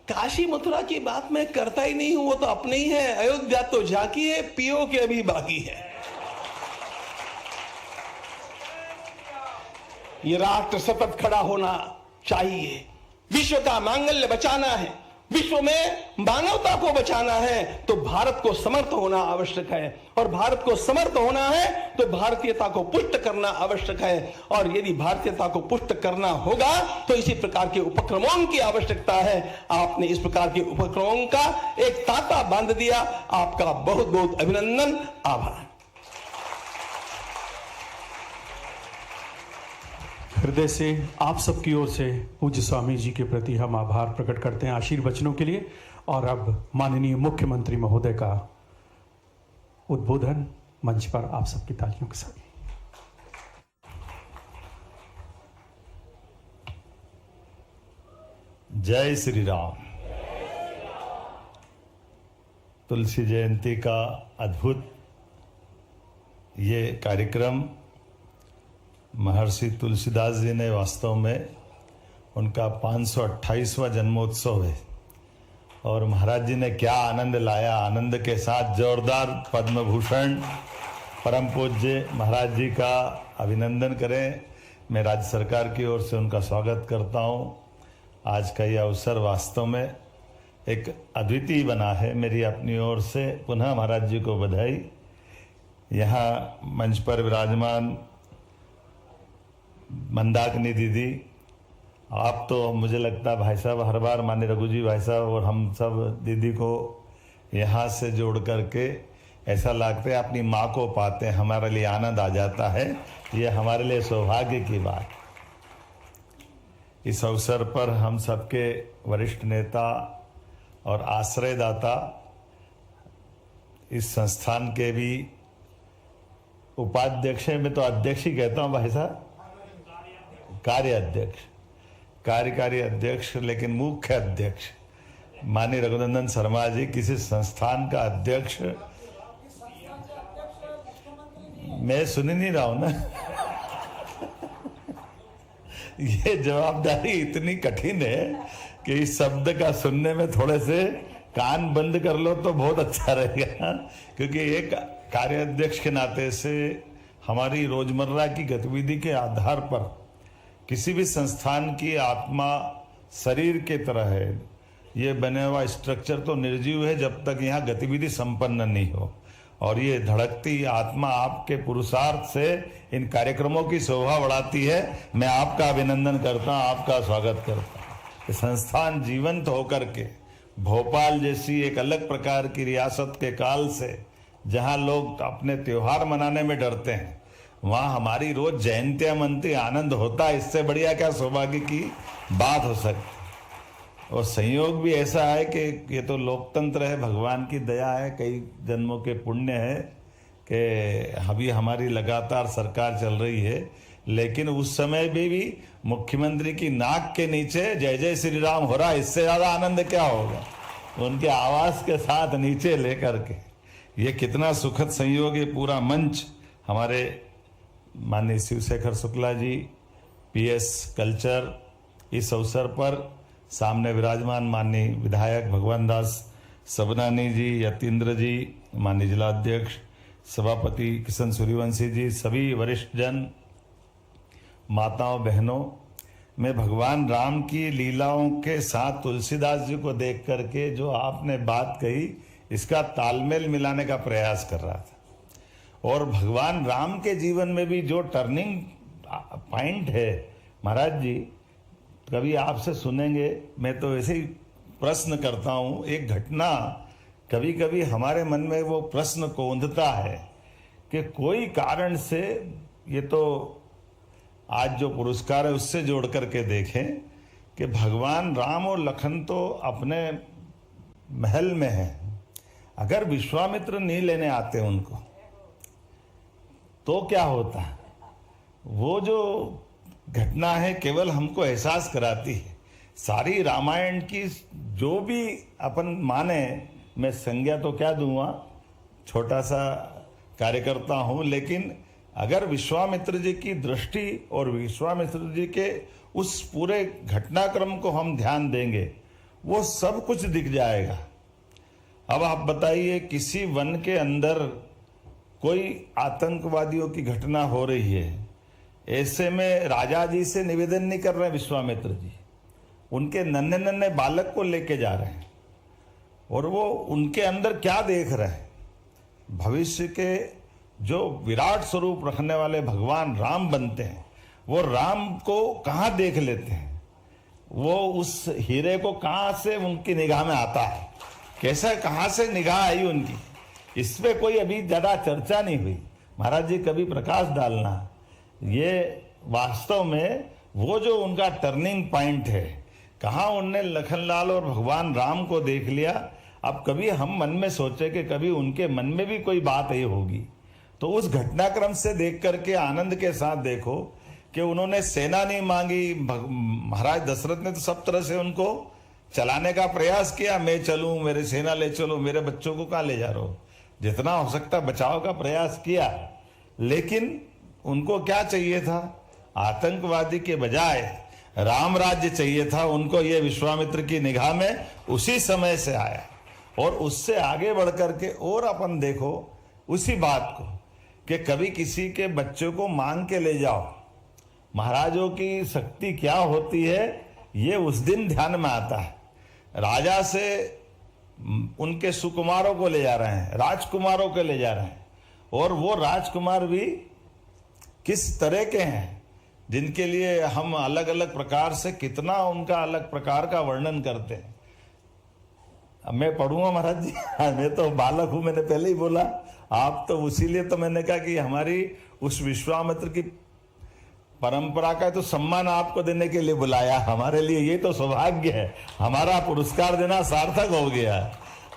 काशी मथुरा की बात मैं करता ही नहीं हूं, वो तो अपने ही है। अयोध्या तो झांकी है, पियो के अभी बाकी है। ये राष्ट्र सतत खड़ा होना चाहिए, विश्व का मांगल्य बचाना है, विश्व में मानवता को बचाना है, तो भारत को समर्थ होना आवश्यक है। और भारत को समर्थ होना है तो भारतीयता को पुष्ट करना आवश्यक है। और यदि भारतीयता को पुष्ट करना होगा तो इसी प्रकार के उपक्रमों की आवश्यकता है। आपने इस प्रकार के उपक्रमों का एक तांता बांध दिया। आपका बहुत बहुत अभिनंदन, आभार।
हृदय से आप सबकी ओर से पूज्य स्वामी जी के प्रति हम आभार प्रकट करते हैं आशीर्वचनों के लिए। और अब माननीय मुख्यमंत्री महोदय का उद्बोधन मंच पर आप सबकी तालियों के साथ।
जय श्री राम। तुलसी जयंती का अद्भुत ये कार्यक्रम महर्षि तुलसीदास जी ने वास्तव में उनका 528वां जन्मोत्सव है। और महाराज जी ने क्या आनंद लाया। आनंद के साथ जोरदार पद्म भूषण परम पूज्य महाराज जी का अभिनंदन करें। मैं राज्य सरकार की ओर से उनका स्वागत करता हूँ। आज का ये अवसर वास्तव में एक अद्वितीय बना है। मेरी अपनी ओर से पुनः महाराज जी को बधाई। यहाँ मंच पर विराजमान मंदाकिनी दीदी, आप तो मुझे लगता है भाई साहब हर बार माननीय रघु जी भाई साहब और हम सब दीदी को यहाँ से जोड़ करके ऐसा लगता है अपनी माँ को पाते हैं। हमारे लिए आनंद आ जाता है। ये हमारे लिए सौभाग्य की बात। इस अवसर पर हम सबके वरिष्ठ नेता और आश्रयदाता, इस संस्थान के भी उपाध्यक्ष हैं, मैं तो अध्यक्ष ही कहता हूँ भाई साहब, कार्य अध्यक्ष, कार्यकारी अध्यक्ष, लेकिन मुख्य अध्यक्ष माननीय रघुनंदन शर्मा जी, किसी संस्थान का अध्यक्ष मैं सुन ही नहीं रहा हूं ना। ये जवाबदारी इतनी कठिन है कि इस शब्द का सुनने में थोड़े से कान बंद कर लो तो बहुत अच्छा रहेगा। क्योंकि एक कार्याध्यक्ष के नाते से हमारी रोजमर्रा की गतिविधि के आधार पर किसी भी संस्थान की आत्मा शरीर के तरह है। ये बने हुआ स्ट्रक्चर तो निर्जीव है जब तक यहाँ गतिविधि संपन्न नहीं हो। और ये धड़कती आत्मा आपके पुरुषार्थ से इन कार्यक्रमों की शोभा बढ़ाती है। मैं आपका अभिनंदन करता हूँ, आपका स्वागत करता हूँ। संस्थान जीवंत होकर के भोपाल जैसी एक अलग प्रकार की रियासत के काल से, जहाँ लोग अपने त्योहार मनाने में डरते हैं, वहाँ हमारी रोज जयंतियाँ मनती, आनंद होता है। इससे बढ़िया क्या सौभाग्य की बात हो सकती। और संयोग भी ऐसा है कि ये तो लोकतंत्र है, भगवान की दया है, कई जन्मों के पुण्य है कि अभी हमारी लगातार सरकार चल रही है। लेकिन उस समय भी मुख्यमंत्री की नाक के नीचे जय जय श्री राम हो रहा, इससे ज़्यादा आनंद क्या होगा। उनके आवाज़ के साथ नीचे लेकर के, ये कितना सुखद संयोग है। पूरा मंच हमारे माननीय शिवशेखर शुक्ला जी, PS कल्चर, इस अवसर पर सामने विराजमान माननीय विधायक भगवान दास सबनानी जी, यतीन्द्र जी, माननीय जिलाध्यक्ष सभापति किशन सूर्यवंशी जी, सभी वरिष्ठ जन, माताओं बहनों, मैं भगवान राम की लीलाओं के साथ तुलसीदास जी को देख करके जो आपने बात कही, इसका तालमेल मिलाने का प्रयास कर रहा था। और भगवान राम के जीवन में भी जो टर्निंग पॉइंट है, महाराज जी कभी आपसे सुनेंगे, मैं तो ऐसे ही प्रश्न करता हूँ। एक घटना कभी कभी हमारे मन में वो प्रश्न कौंधता है कि कोई कारण से, ये तो आज जो पुरस्कार है उससे जोड़ करके देखें कि भगवान राम और लखन तो अपने महल में हैं, अगर विश्वामित्र नहीं लेने आते उनको तो क्या होता है। वो जो घटना है केवल हमको एहसास कराती है। सारी रामायण की जो भी अपन माने, मैं संज्ञा तो क्या दूंगा, छोटा सा कार्यकर्ता हूं, लेकिन अगर विश्वामित्र जी की दृष्टि और विश्वामित्र जी के उस पूरे घटनाक्रम को हम ध्यान देंगे, वो सब कुछ दिख जाएगा। अब आप बताइए, किसी वन के अंदर कोई आतंकवादियों की घटना हो रही है, ऐसे में राजा जी से निवेदन नहीं कर रहे विश्वामित्र जी, उनके नन्हे नन्हे बालक को लेके जा रहे हैं और वो उनके अंदर क्या देख रहे हैं। भविष्य के जो विराट स्वरूप रखने वाले भगवान राम बनते हैं, वो राम को कहाँ देख लेते हैं, वो उस हीरे को कहाँ से उनकी निगाह में आता है, कैसा कहाँ से निगाह आई उनकी, इस पे कोई अभी ज़्यादा चर्चा नहीं हुई। महाराज जी कभी प्रकाश डालना, ये वास्तव में वो जो उनका टर्निंग पॉइंट है, कहाँ उनने लखनलाल और भगवान राम को देख लिया। अब कभी हम मन में सोचे कि कभी उनके मन में भी कोई बात ये होगी, तो उस घटनाक्रम से देख करके आनंद के साथ देखो कि उन्होंने सेना नहीं मांगी। महाराज दशरथ ने तो सब तरह से उनको चलाने का प्रयास किया, मैं चलूं, मेरे सेना ले चलो, मेरे बच्चों को कहाँ ले जा रहे हो, जितना हो सकता बचाव का प्रयास किया। लेकिन उनको क्या चाहिए था, आतंकवादी के बजाय राम राज्य चाहिए था उनको। ये विश्वामित्र की निगाह में उसी समय से आया और उससे आगे बढ़ करके और अपन देखो उसी बात को कि कभी किसी के बच्चों को मांग के ले जाओ, महाराजों की शक्ति क्या होती है ये उस दिन ध्यान में आता है। राजा से उनके सुकुमारों को ले जा रहे हैं, राजकुमारों को ले जा रहे हैं, और वो राजकुमार भी किस तरह के हैं जिनके लिए हम अलग अलग प्रकार से कितना उनका अलग प्रकार का वर्णन करते हैं। अब मैं पढ़ूंगा महाराज जी, मैं तो बालक हूं, मैंने पहले ही बोला, आप तो उसीलिए तो मैंने कहा कि हमारी उस विश्वामित्र की परंपरा का तो सम्मान आपको देने के लिए बुलाया। हमारे लिए ये तो सौभाग्य है, हमारा पुरस्कार देना सार्थक हो गया।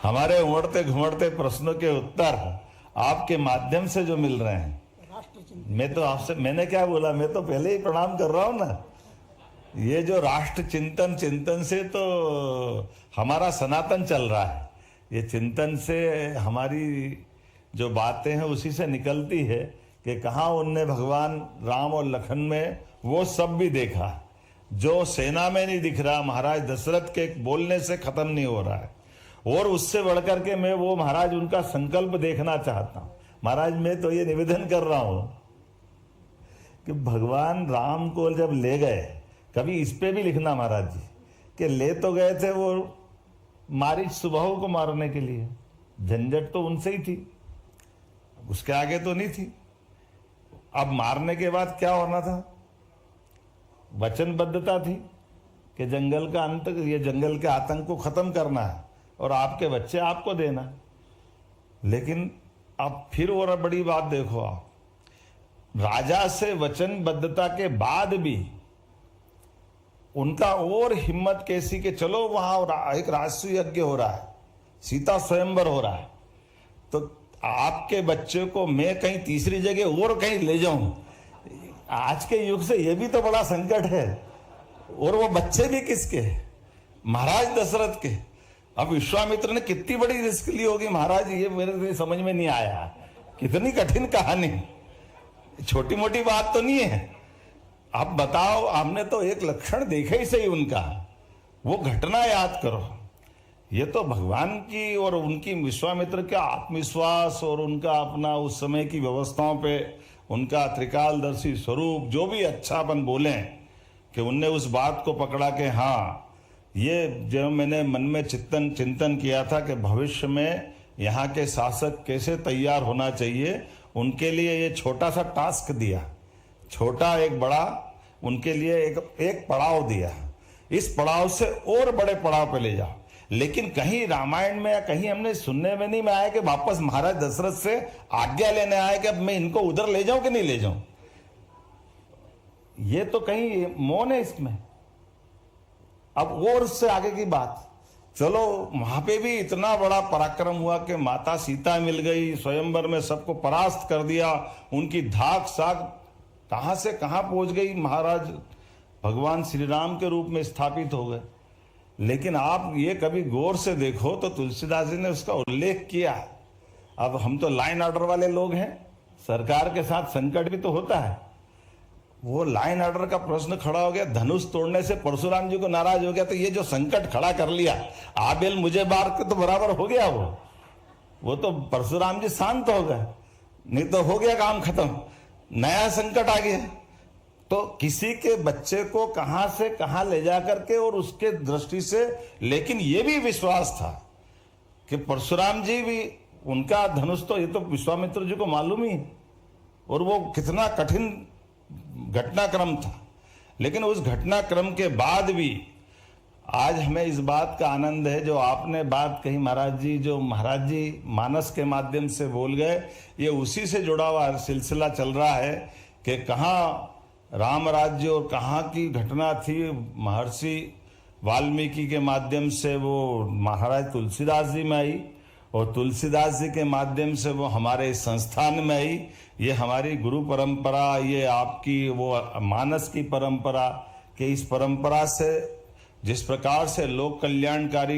हमारे उमड़ते घुमड़ते प्रश्नों के उत्तर आपके माध्यम से जो मिल रहे हैं, मैं तो आपसे, मैंने क्या बोला, मैं तो पहले ही प्रणाम कर रहा हूं ना। ये जो राष्ट्र चिंतन से तो हमारा सनातन चल रहा है, ये चिंतन से हमारी जो बातें हैं उसी से निकलती है कि कहाँ उनने भगवान राम और लखन में वो सब भी देखा जो सेना में नहीं दिख रहा, महाराज दशरथ के बोलने से खत्म नहीं हो रहा है। और उससे बढ़कर के मैं वो महाराज उनका संकल्प देखना चाहता हूं। महाराज मैं तो ये निवेदन कर रहा हूं कि भगवान राम को जब ले गए, कभी इस पे भी लिखना महाराज जी कि ले तो गए थे वो मारीच सुबाहु को मारने के लिए, झंझट तो उनसे ही थी, उसके आगे तो नहीं थी। अब मारने के बाद क्या होना था, वचनबद्धता थी कि जंगल का अंत, ये जंगल के आतंक को खत्म करना है और आपके बच्चे आपको देना। लेकिन अब फिर और बड़ी बात देखो, आप राजा से वचनबद्धता के बाद भी उनका और हिम्मत कैसी कि चलो वहां एक राजसूय यज्ञ हो रहा है, सीता स्वयंवर हो रहा है, तो आपके बच्चे को मैं कहीं तीसरी जगह और कहीं ले जाऊं। आज के युग से यह भी तो बड़ा संकट है। और वो बच्चे भी किसके, महाराज दशरथ के। अब विश्वामित्र ने कितनी बड़ी रिस्क ली होगी महाराज, ये मेरे समझ में नहीं आया। कितनी कठिन कहानी, छोटी मोटी बात तो नहीं है। अब बताओ, हमने तो एक लक्षण देखा ही सही उनका, वो घटना याद करो। ये तो भगवान की और उनकी विश्वामित्र का आत्मविश्वास और उनका अपना उस समय की व्यवस्थाओं पे उनका त्रिकालदर्शी स्वरूप, जो भी अच्छा अपन बोले कि उनने उस बात को पकड़ा कि हाँ, ये जो मैंने मन में चिंतन किया था कि भविष्य में यहाँ के शासक कैसे तैयार होना चाहिए, उनके लिए ये छोटा सा टास्क दिया, छोटा एक बड़ा उनके लिए एक पड़ाव दिया। इस पड़ाव से और बड़े पड़ाव पे ले जाओ। लेकिन कहीं रामायण में या कहीं हमने सुनने में नहीं आया कि वापस महाराज दशरथ से आज्ञा लेने आए कि अब मैं इनको उधर ले जाऊं कि नहीं ले जाऊं। ये तो कहीं मौन है इसमें। अब और उससे आगे की बात, चलो वहां पे भी इतना बड़ा पराक्रम हुआ कि माता सीता मिल गई, स्वयंवर में सबको परास्त कर दिया, उनकी धाक साख कहां से कहां पहुंच गई, महाराज भगवान श्री राम के रूप में स्थापित हो गए। लेकिन आप ये कभी गौर से देखो तो तुलसीदास जी ने उसका उल्लेख किया। अब हम तो लाइन ऑर्डर वाले लोग हैं, सरकार के साथ संकट भी तो होता है। वो लाइन ऑर्डर का प्रश्न खड़ा हो गया, धनुष तोड़ने से परशुराम जी को नाराज हो गया, तो ये जो संकट खड़ा कर लिया, आबेल मुझे बार के तो बराबर हो गया। वो तो परशुराम जी शांत हो गए, नहीं तो हो गया काम खत्म, नया संकट आ गया। तो किसी के बच्चे को कहां से कहां ले जा करके, और उसके दृष्टि से, लेकिन ये भी विश्वास था कि परशुराम जी भी, उनका धनुष तो ये तो विश्वामित्र जी को मालूम ही है, और वो कितना कठिन घटनाक्रम था। लेकिन उस घटनाक्रम के बाद भी आज हमें इस बात का आनंद है, जो आपने बात कही महाराज जी, जो महाराज जी मानस के माध्यम से बोल गए, ये उसी से जुड़ा हुआ सिलसिला चल रहा है कि कहाँ राम राज्य और कहाँ की घटना थी। महर्षि वाल्मीकि के माध्यम से वो महाराज तुलसीदास जी में आई, और तुलसीदास जी के माध्यम से वो हमारे संस्थान में आई। ये हमारी गुरु परंपरा, ये आपकी वो मानस की परंपरा, कि इस परंपरा से जिस प्रकार से लोक कल्याणकारी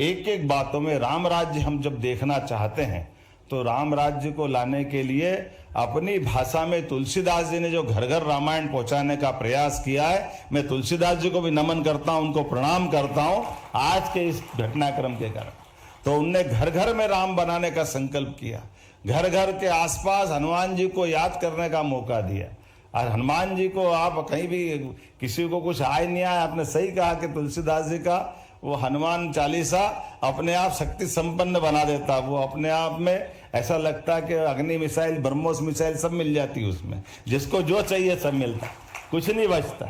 एक एक बातों में राम राज्य हम जब देखना चाहते हैं, तो राम राज्य को लाने के लिए अपनी भाषा में तुलसीदास जी ने जो घर घर रामायण पहुंचाने का प्रयास किया है, मैं तुलसीदास जी को भी नमन करता हूं, उनको प्रणाम करता हूं आज के इस घटनाक्रम के कारण। तो उनने घर घर में राम बनाने का संकल्प किया, घर घर के आसपास हनुमान जी को याद करने का मौका दिया। और हनुमान जी को आप कहीं भी किसी को कुछ आए नहीं आए, आपने सही कहा कि तुलसीदास जी का वो हनुमान चालीसा अपने आप शक्ति संपन्न बना देता। वो अपने आप में ऐसा लगता कि अग्नि मिसाइल, ब्रह्मोस मिसाइल सब मिल जाती उसमें, जिसको जो चाहिए सब मिलता, कुछ नहीं बचता।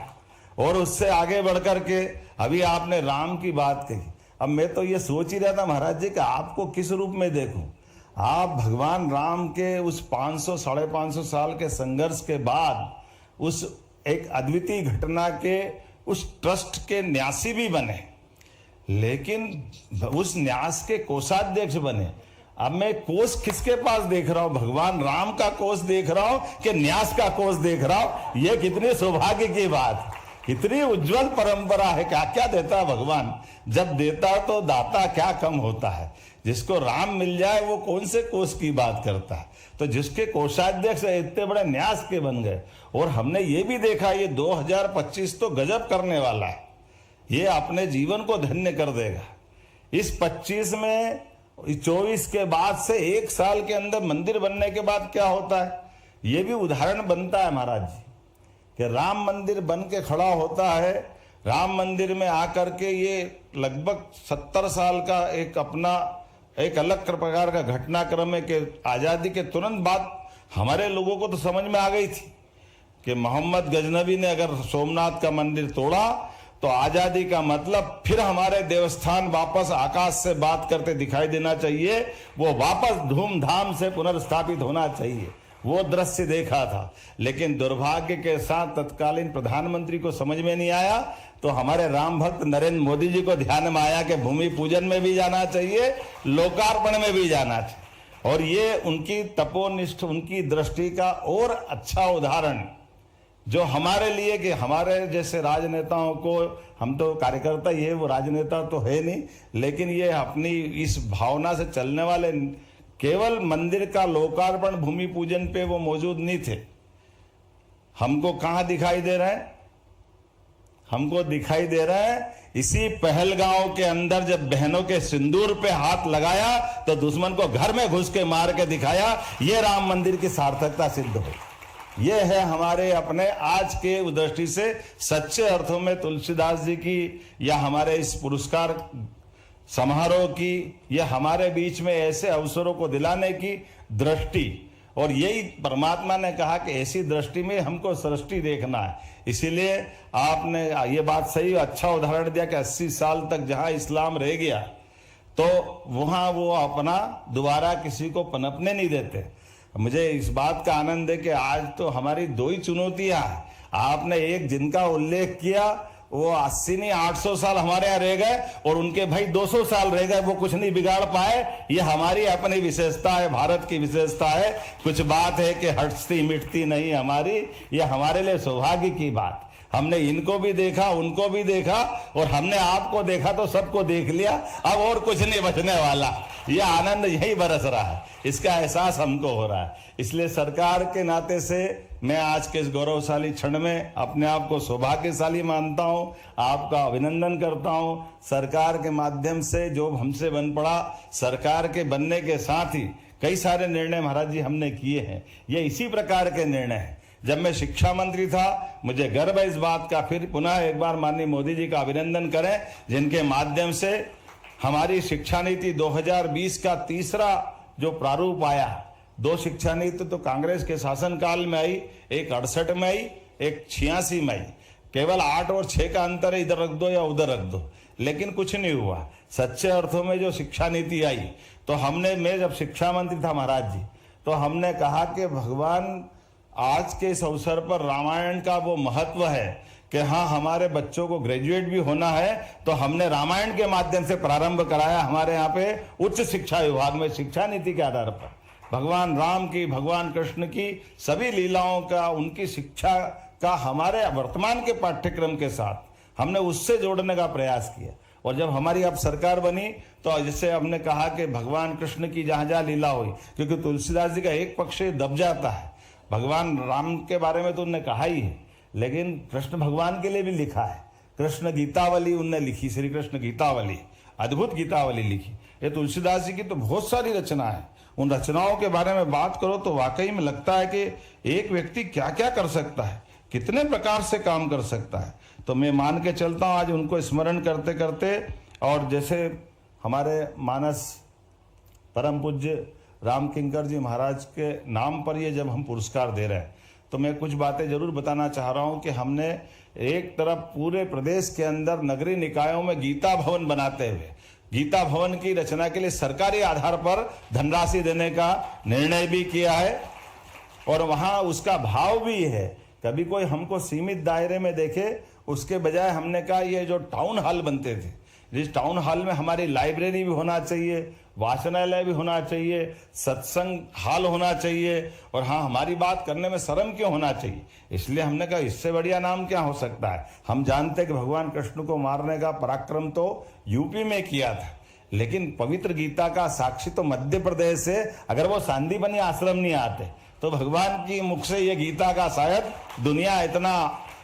और उससे आगे बढ़कर के अभी आपने राम की बात कही। अब मैं तो ये सोच ही रहा था महाराज जी कि आपको किस रूप में देखूं। आप भगवान राम के उस 500 साढ़े 500 साल के संघर्ष के बाद उस एक अद्वितीय घटना के उस ट्रस्ट के न्यासी भी बने, लेकिन उस न्यास के कोषाध्यक्ष बने। अब मैं कोष किसके पास देख रहा हूं? भगवान राम का कोष देख रहा हूं कि न्यास का कोष देख रहा हूं? ये कितने सौभाग्य की बात, कितनी उज्जवल परंपरा है। क्या क्या देता है भगवान, जब देता तो दाता क्या कम होता है। जिसको राम मिल जाए वो कौन से कोष की बात करता है। तो जिसके कोषाध्यक्ष इतने बड़े न्यास के बन गए। और हमने ये भी देखा, ये 2025 तो गजब करने वाला है, ये अपने जीवन को धन्य कर देगा। इस 25 में 24 के बाद से एक साल के अंदर मंदिर बनने के बाद क्या होता है, ये भी उदाहरण बनता है महाराज जी, कि राम मंदिर बन के खड़ा होता है। राम मंदिर में आकर के ये लगभग 70 साल का एक अपना एक अलग प्रकार का घटनाक्रम है कि आज़ादी के तुरंत बाद हमारे लोगों को तो समझ में आ गई थी कि मोहम्मद गजनबी ने अगर सोमनाथ का मंदिर तोड़ा तो आज़ादी का मतलब फिर हमारे देवस्थान वापस आकाश से बात करते दिखाई देना चाहिए, वो वापस धूमधाम से पुनर्स्थापित होना चाहिए। वो दृश्य देखा था, लेकिन दुर्भाग्य के साथ तत्कालीन प्रधानमंत्री को समझ में नहीं आया। तो हमारे राम भक्त नरेंद्र मोदी जी को ध्यान में आया कि भूमि पूजन में भी जाना चाहिए, लोकार्पण में भी जाना चाहिए। और ये उनकी तपोनिष्ठ, उनकी दृष्टि का और अच्छा उदाहरण जो हमारे लिए, कि हमारे जैसे राजनेताओं को, हम तो कार्यकर्ता ही है, वो राजनेता तो है नहीं, लेकिन ये अपनी इस भावना से चलने वाले, केवल मंदिर का लोकार्पण भूमि पूजन पे वो मौजूद नहीं थे। हमको कहां दिखाई दे रहा है? हमको दिखाई दे रहा है इसी पहलगांव के अंदर, जब बहनों के सिंदूर पे हाथ लगाया तो दुश्मन को घर में घुस के मार के दिखाया। ये राम मंदिर की सार्थकता सिद्ध हो। ये है हमारे अपने आज के दृष्टि से सच्चे अर्थों में तुलसीदास जी की, या हमारे इस पुरस्कार समारोह की, या हमारे बीच में ऐसे अवसरों को दिलाने की दृष्टि। और यही परमात्मा ने कहा कि ऐसी दृष्टि में हमको सृष्टि देखना है। इसीलिए आपने ये बात सही, अच्छा उदाहरण दिया कि 80 साल तक जहां इस्लाम रह गया तो वहां वो अपना दोबारा किसी को पनपने नहीं देते। मुझे इस बात का आनंद है कि आज तो हमारी दो ही चुनौतियां हैं। आपने एक जिनका उल्लेख किया, वो 80 नहीं 800 साल हमारे यहाँ रह गए, और उनके भाई 200 साल रह गए, वो कुछ नहीं बिगाड़ पाए। ये हमारी अपनी विशेषता है, भारत की विशेषता है। कुछ बात है कि हटती मिटती नहीं हमारी, ये हमारे लिए सौभाग्य की बात। हमने इनको भी देखा, उनको भी देखा, और हमने आपको देखा तो सबको देख लिया। अब और कुछ नहीं बचने वाला। ये आनंद यही बरस रहा है, इसका एहसास हमको हो रहा है। इसलिए सरकार के नाते से मैं आज के इस गौरवशाली क्षण में अपने आप को सौभाग्यशाली मानता हूं, आपका अभिनंदन करता हूं। सरकार के माध्यम से जो हमसे बन पड़ा, सरकार के बनने के साथ ही कई सारे निर्णय महाराज जी हमने किए हैं। ये इसी प्रकार के निर्णय हैं जब मैं शिक्षा मंत्री था, मुझे गर्व है इस बात का। फिर पुनः एक बार माननीय मोदी जी का अभिनंदन करें, जिनके माध्यम से हमारी शिक्षा नीति 2020 का तीसरा जो प्रारूप आया। 2 शिक्षा नीति तो कांग्रेस के शासनकाल में आई, एक 68 में आई, एक 86 में आई। केवल 8 और 6 का अंतर है, इधर रख दो या उधर रख दो, लेकिन कुछ नहीं हुआ। सच्चे अर्थों में जो शिक्षा नीति आई, तो मैं जब शिक्षा मंत्री था महाराज जी, तो हमने कहा कि भगवान आज के इस अवसर पर रामायण का वो महत्व है कि हाँ, हमारे बच्चों को ग्रेजुएट भी होना है, तो हमने रामायण के माध्यम से प्रारंभ कराया हमारे यहाँ पे उच्च शिक्षा विभाग में। शिक्षा नीति के आधार पर भगवान राम की, भगवान कृष्ण की सभी लीलाओं का, उनकी शिक्षा का हमारे वर्तमान के पाठ्यक्रम के साथ हमने उससे जोड़ने का प्रयास किया। और जब हमारी अब सरकार बनी, तो जैसे हमने कहा कि भगवान कृष्ण की जहाँ जहाँ लीला हुई, क्योंकि तुलसीदास जी का एक पक्ष दब जाता है। भगवान राम के बारे में तो उन्होंने कहा ही है, लेकिन कृष्ण भगवान के लिए भी लिखा है। कृष्ण गीतावली उनने लिखी, श्री कृष्ण गीतावली, अद्भुत गीतावली लिखी। ये तुलसीदास जी की तो बहुत सारी रचना है। उन रचनाओं के बारे में बात करो तो वाकई में लगता है कि एक व्यक्ति क्या क्या कर सकता है, कितने प्रकार से काम कर सकता है। तो मैं मान के चलता हूँ आज उनको स्मरण करते करते, और जैसे हमारे मानस परम पूज्य राम किंकर जी महाराज के नाम पर ये जब हम पुरस्कार दे रहे हैं, तो मैं कुछ बातें जरूर बताना चाह रहा हूँ कि हमने एक तरफ पूरे प्रदेश के अंदर नगरीय निकायों में गीता भवन बनाते हुए गीता भवन की रचना के लिए सरकारी आधार पर धनराशि देने का निर्णय भी किया है। और वहाँ उसका भाव भी है, कभी कोई हमको सीमित दायरे में देखे, उसके बजाय हमने कहा ये जो टाउन हॉल बनते थे, जिस टाउन हॉल में हमारी लाइब्रेरी भी होना चाहिए, वाचनालय भी होना चाहिए, सत्संग हॉल होना चाहिए, और हाँ, हमारी बात करने में शर्म क्यों होना चाहिए। इसलिए हमने कहा इससे बढ़िया नाम क्या हो सकता है। हम जानते कि भगवान कृष्ण को मारने का पराक्रम तो यूपी में किया था, लेकिन पवित्र गीता का साक्षी तो मध्य प्रदेश है। अगर वो सांदीपनी आश्रम नहीं आते तो भगवान की मुख से ये गीता का शायद दुनिया इतना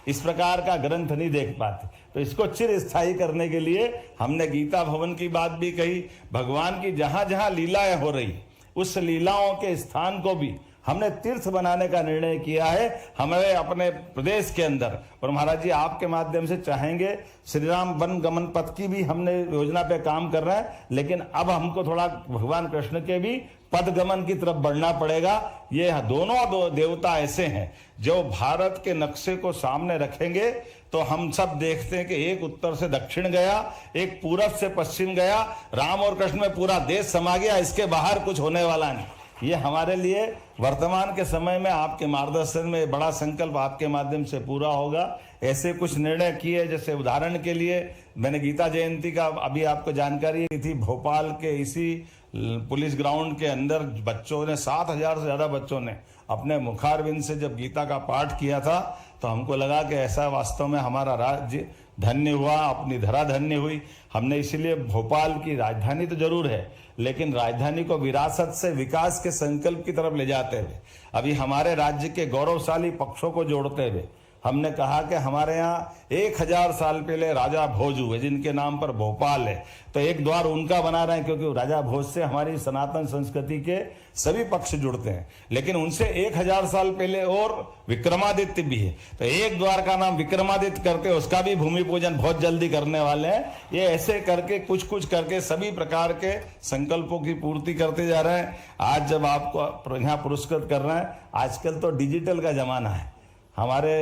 इस प्रकार का ग्रंथ नहीं देख पाते। तो इसको चिर स्थायी करने के लिए हमने गीता भवन की बात भी कही। भगवान की जहां जहां लीलाएं हो रही, उस लीलाओं के स्थान को भी हमने तीर्थ बनाने का निर्णय किया है हमारे अपने प्रदेश के अंदर। और महाराज जी आपके माध्यम से चाहेंगे, श्री राम वन गमन पथ की भी हमने योजना पे काम कर रहे हैं, लेकिन अब हमको थोड़ा भगवान कृष्ण के भी पद गमन की तरफ बढ़ना पड़ेगा। ये दोनों दो देवता ऐसे हैं जो भारत के नक्शे को सामने रखेंगे तो हम सब देखते हैं कि एक उत्तर से दक्षिण गया, एक पूरब से पश्चिम गया, राम और कृष्ण में पूरा देश समा गया, इसके बाहर कुछ होने वाला नहीं। ये हमारे लिए वर्तमान के समय में आपके मार्गदर्शन में बड़ा संकल्प आपके माध्यम से पूरा होगा। ऐसे कुछ निर्णय किए, जैसे उदाहरण के लिए मैंने गीता जयंती का अभी आपको जानकारी थी, भोपाल के इसी पुलिस ग्राउंड के अंदर बच्चों ने 7,000 से ज्यादा बच्चों ने अपने मुखारबिंद से जब गीता का पाठ किया था, तो हमको लगा कि ऐसा वास्तव में हमारा राज्य धन्य हुआ, अपनी धरा धन्य हुई। हमने इसीलिए भोपाल की राजधानी तो जरूर है, लेकिन राजधानी को विरासत से विकास के संकल्प की तरफ ले जाते हुए, अभी हमारे राज्य के गौरवशाली पक्षों को जोड़ते हुए हमने कहा कि हमारे यहाँ 1000 साल पहले राजा भोज हुए, जिनके नाम पर भोपाल है, तो एक द्वार उनका बना रहे हैं, क्योंकि राजा भोज से हमारी सनातन संस्कृति के सभी पक्ष जुड़ते हैं। लेकिन उनसे 1000 साल पहले और विक्रमादित्य भी है, तो एक द्वार का नाम विक्रमादित्य करके उसका भी भूमि पूजन बहुत जल्दी करने वाले हैं। ये ऐसे करके कुछ करके सभी प्रकार के संकल्पों की पूर्ति करते जा रहे हैं। आज जब आपको यहाँ पुरस्कृत कर रहे हैं, आजकल तो डिजिटल का जमाना है। हमारे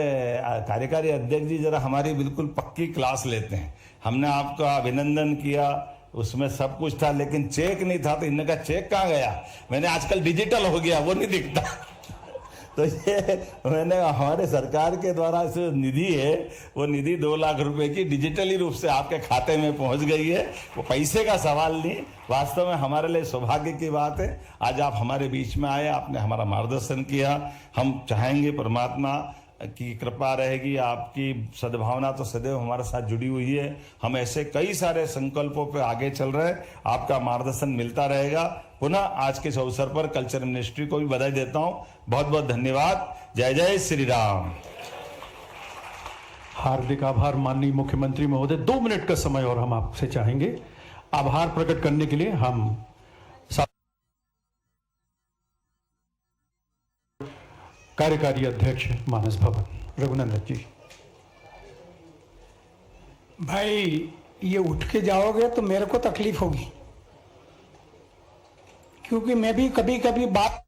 कार्यकारी अध्यक्ष जी जरा हमारी बिल्कुल पक्की क्लास लेते हैं। हमने आपका अभिनंदन किया, उसमें सब कुछ था, लेकिन चेक नहीं था, तो इनने कहा चेक कहाँ गया। मैंने आजकल डिजिटल हो गया, वो नहीं दिखता। तो ये मैंने हमारे सरकार के द्वारा जो निधि है, वो निधि 2 लाख रुपए की डिजिटली रूप से आपके खाते में पहुंच गई है। वो पैसे का सवाल नहीं, वास्तव में हमारे लिए सौभाग्य की बात है। आज आप हमारे बीच में आए, आपने हमारा मार्गदर्शन किया। हम चाहेंगे परमात्मा की कृपा रहेगी, आपकी सद्भावना तो सदैव हमारे साथ जुड़ी हुई है। हम ऐसे कई सारे संकल्पों पे आगे चल रहे हैं, आपका मार्गदर्शन मिलता रहेगा। पुनः आज के इस अवसर पर कल्चर मिनिस्ट्री को भी बधाई देता हूं। बहुत बहुत धन्यवाद। जय जय श्री राम।
हार्दिक आभार माननीय मुख्यमंत्री महोदय। 2 मिनट का समय और हम आपसे चाहेंगे आभार प्रकट करने के लिए। हम कार्यकारी अध्यक्ष मानस भवन रघुनंदन जी।
भाई ये उठ के जाओगे तो मेरे को तकलीफ होगी, क्योंकि मैं भी कभी कभी बात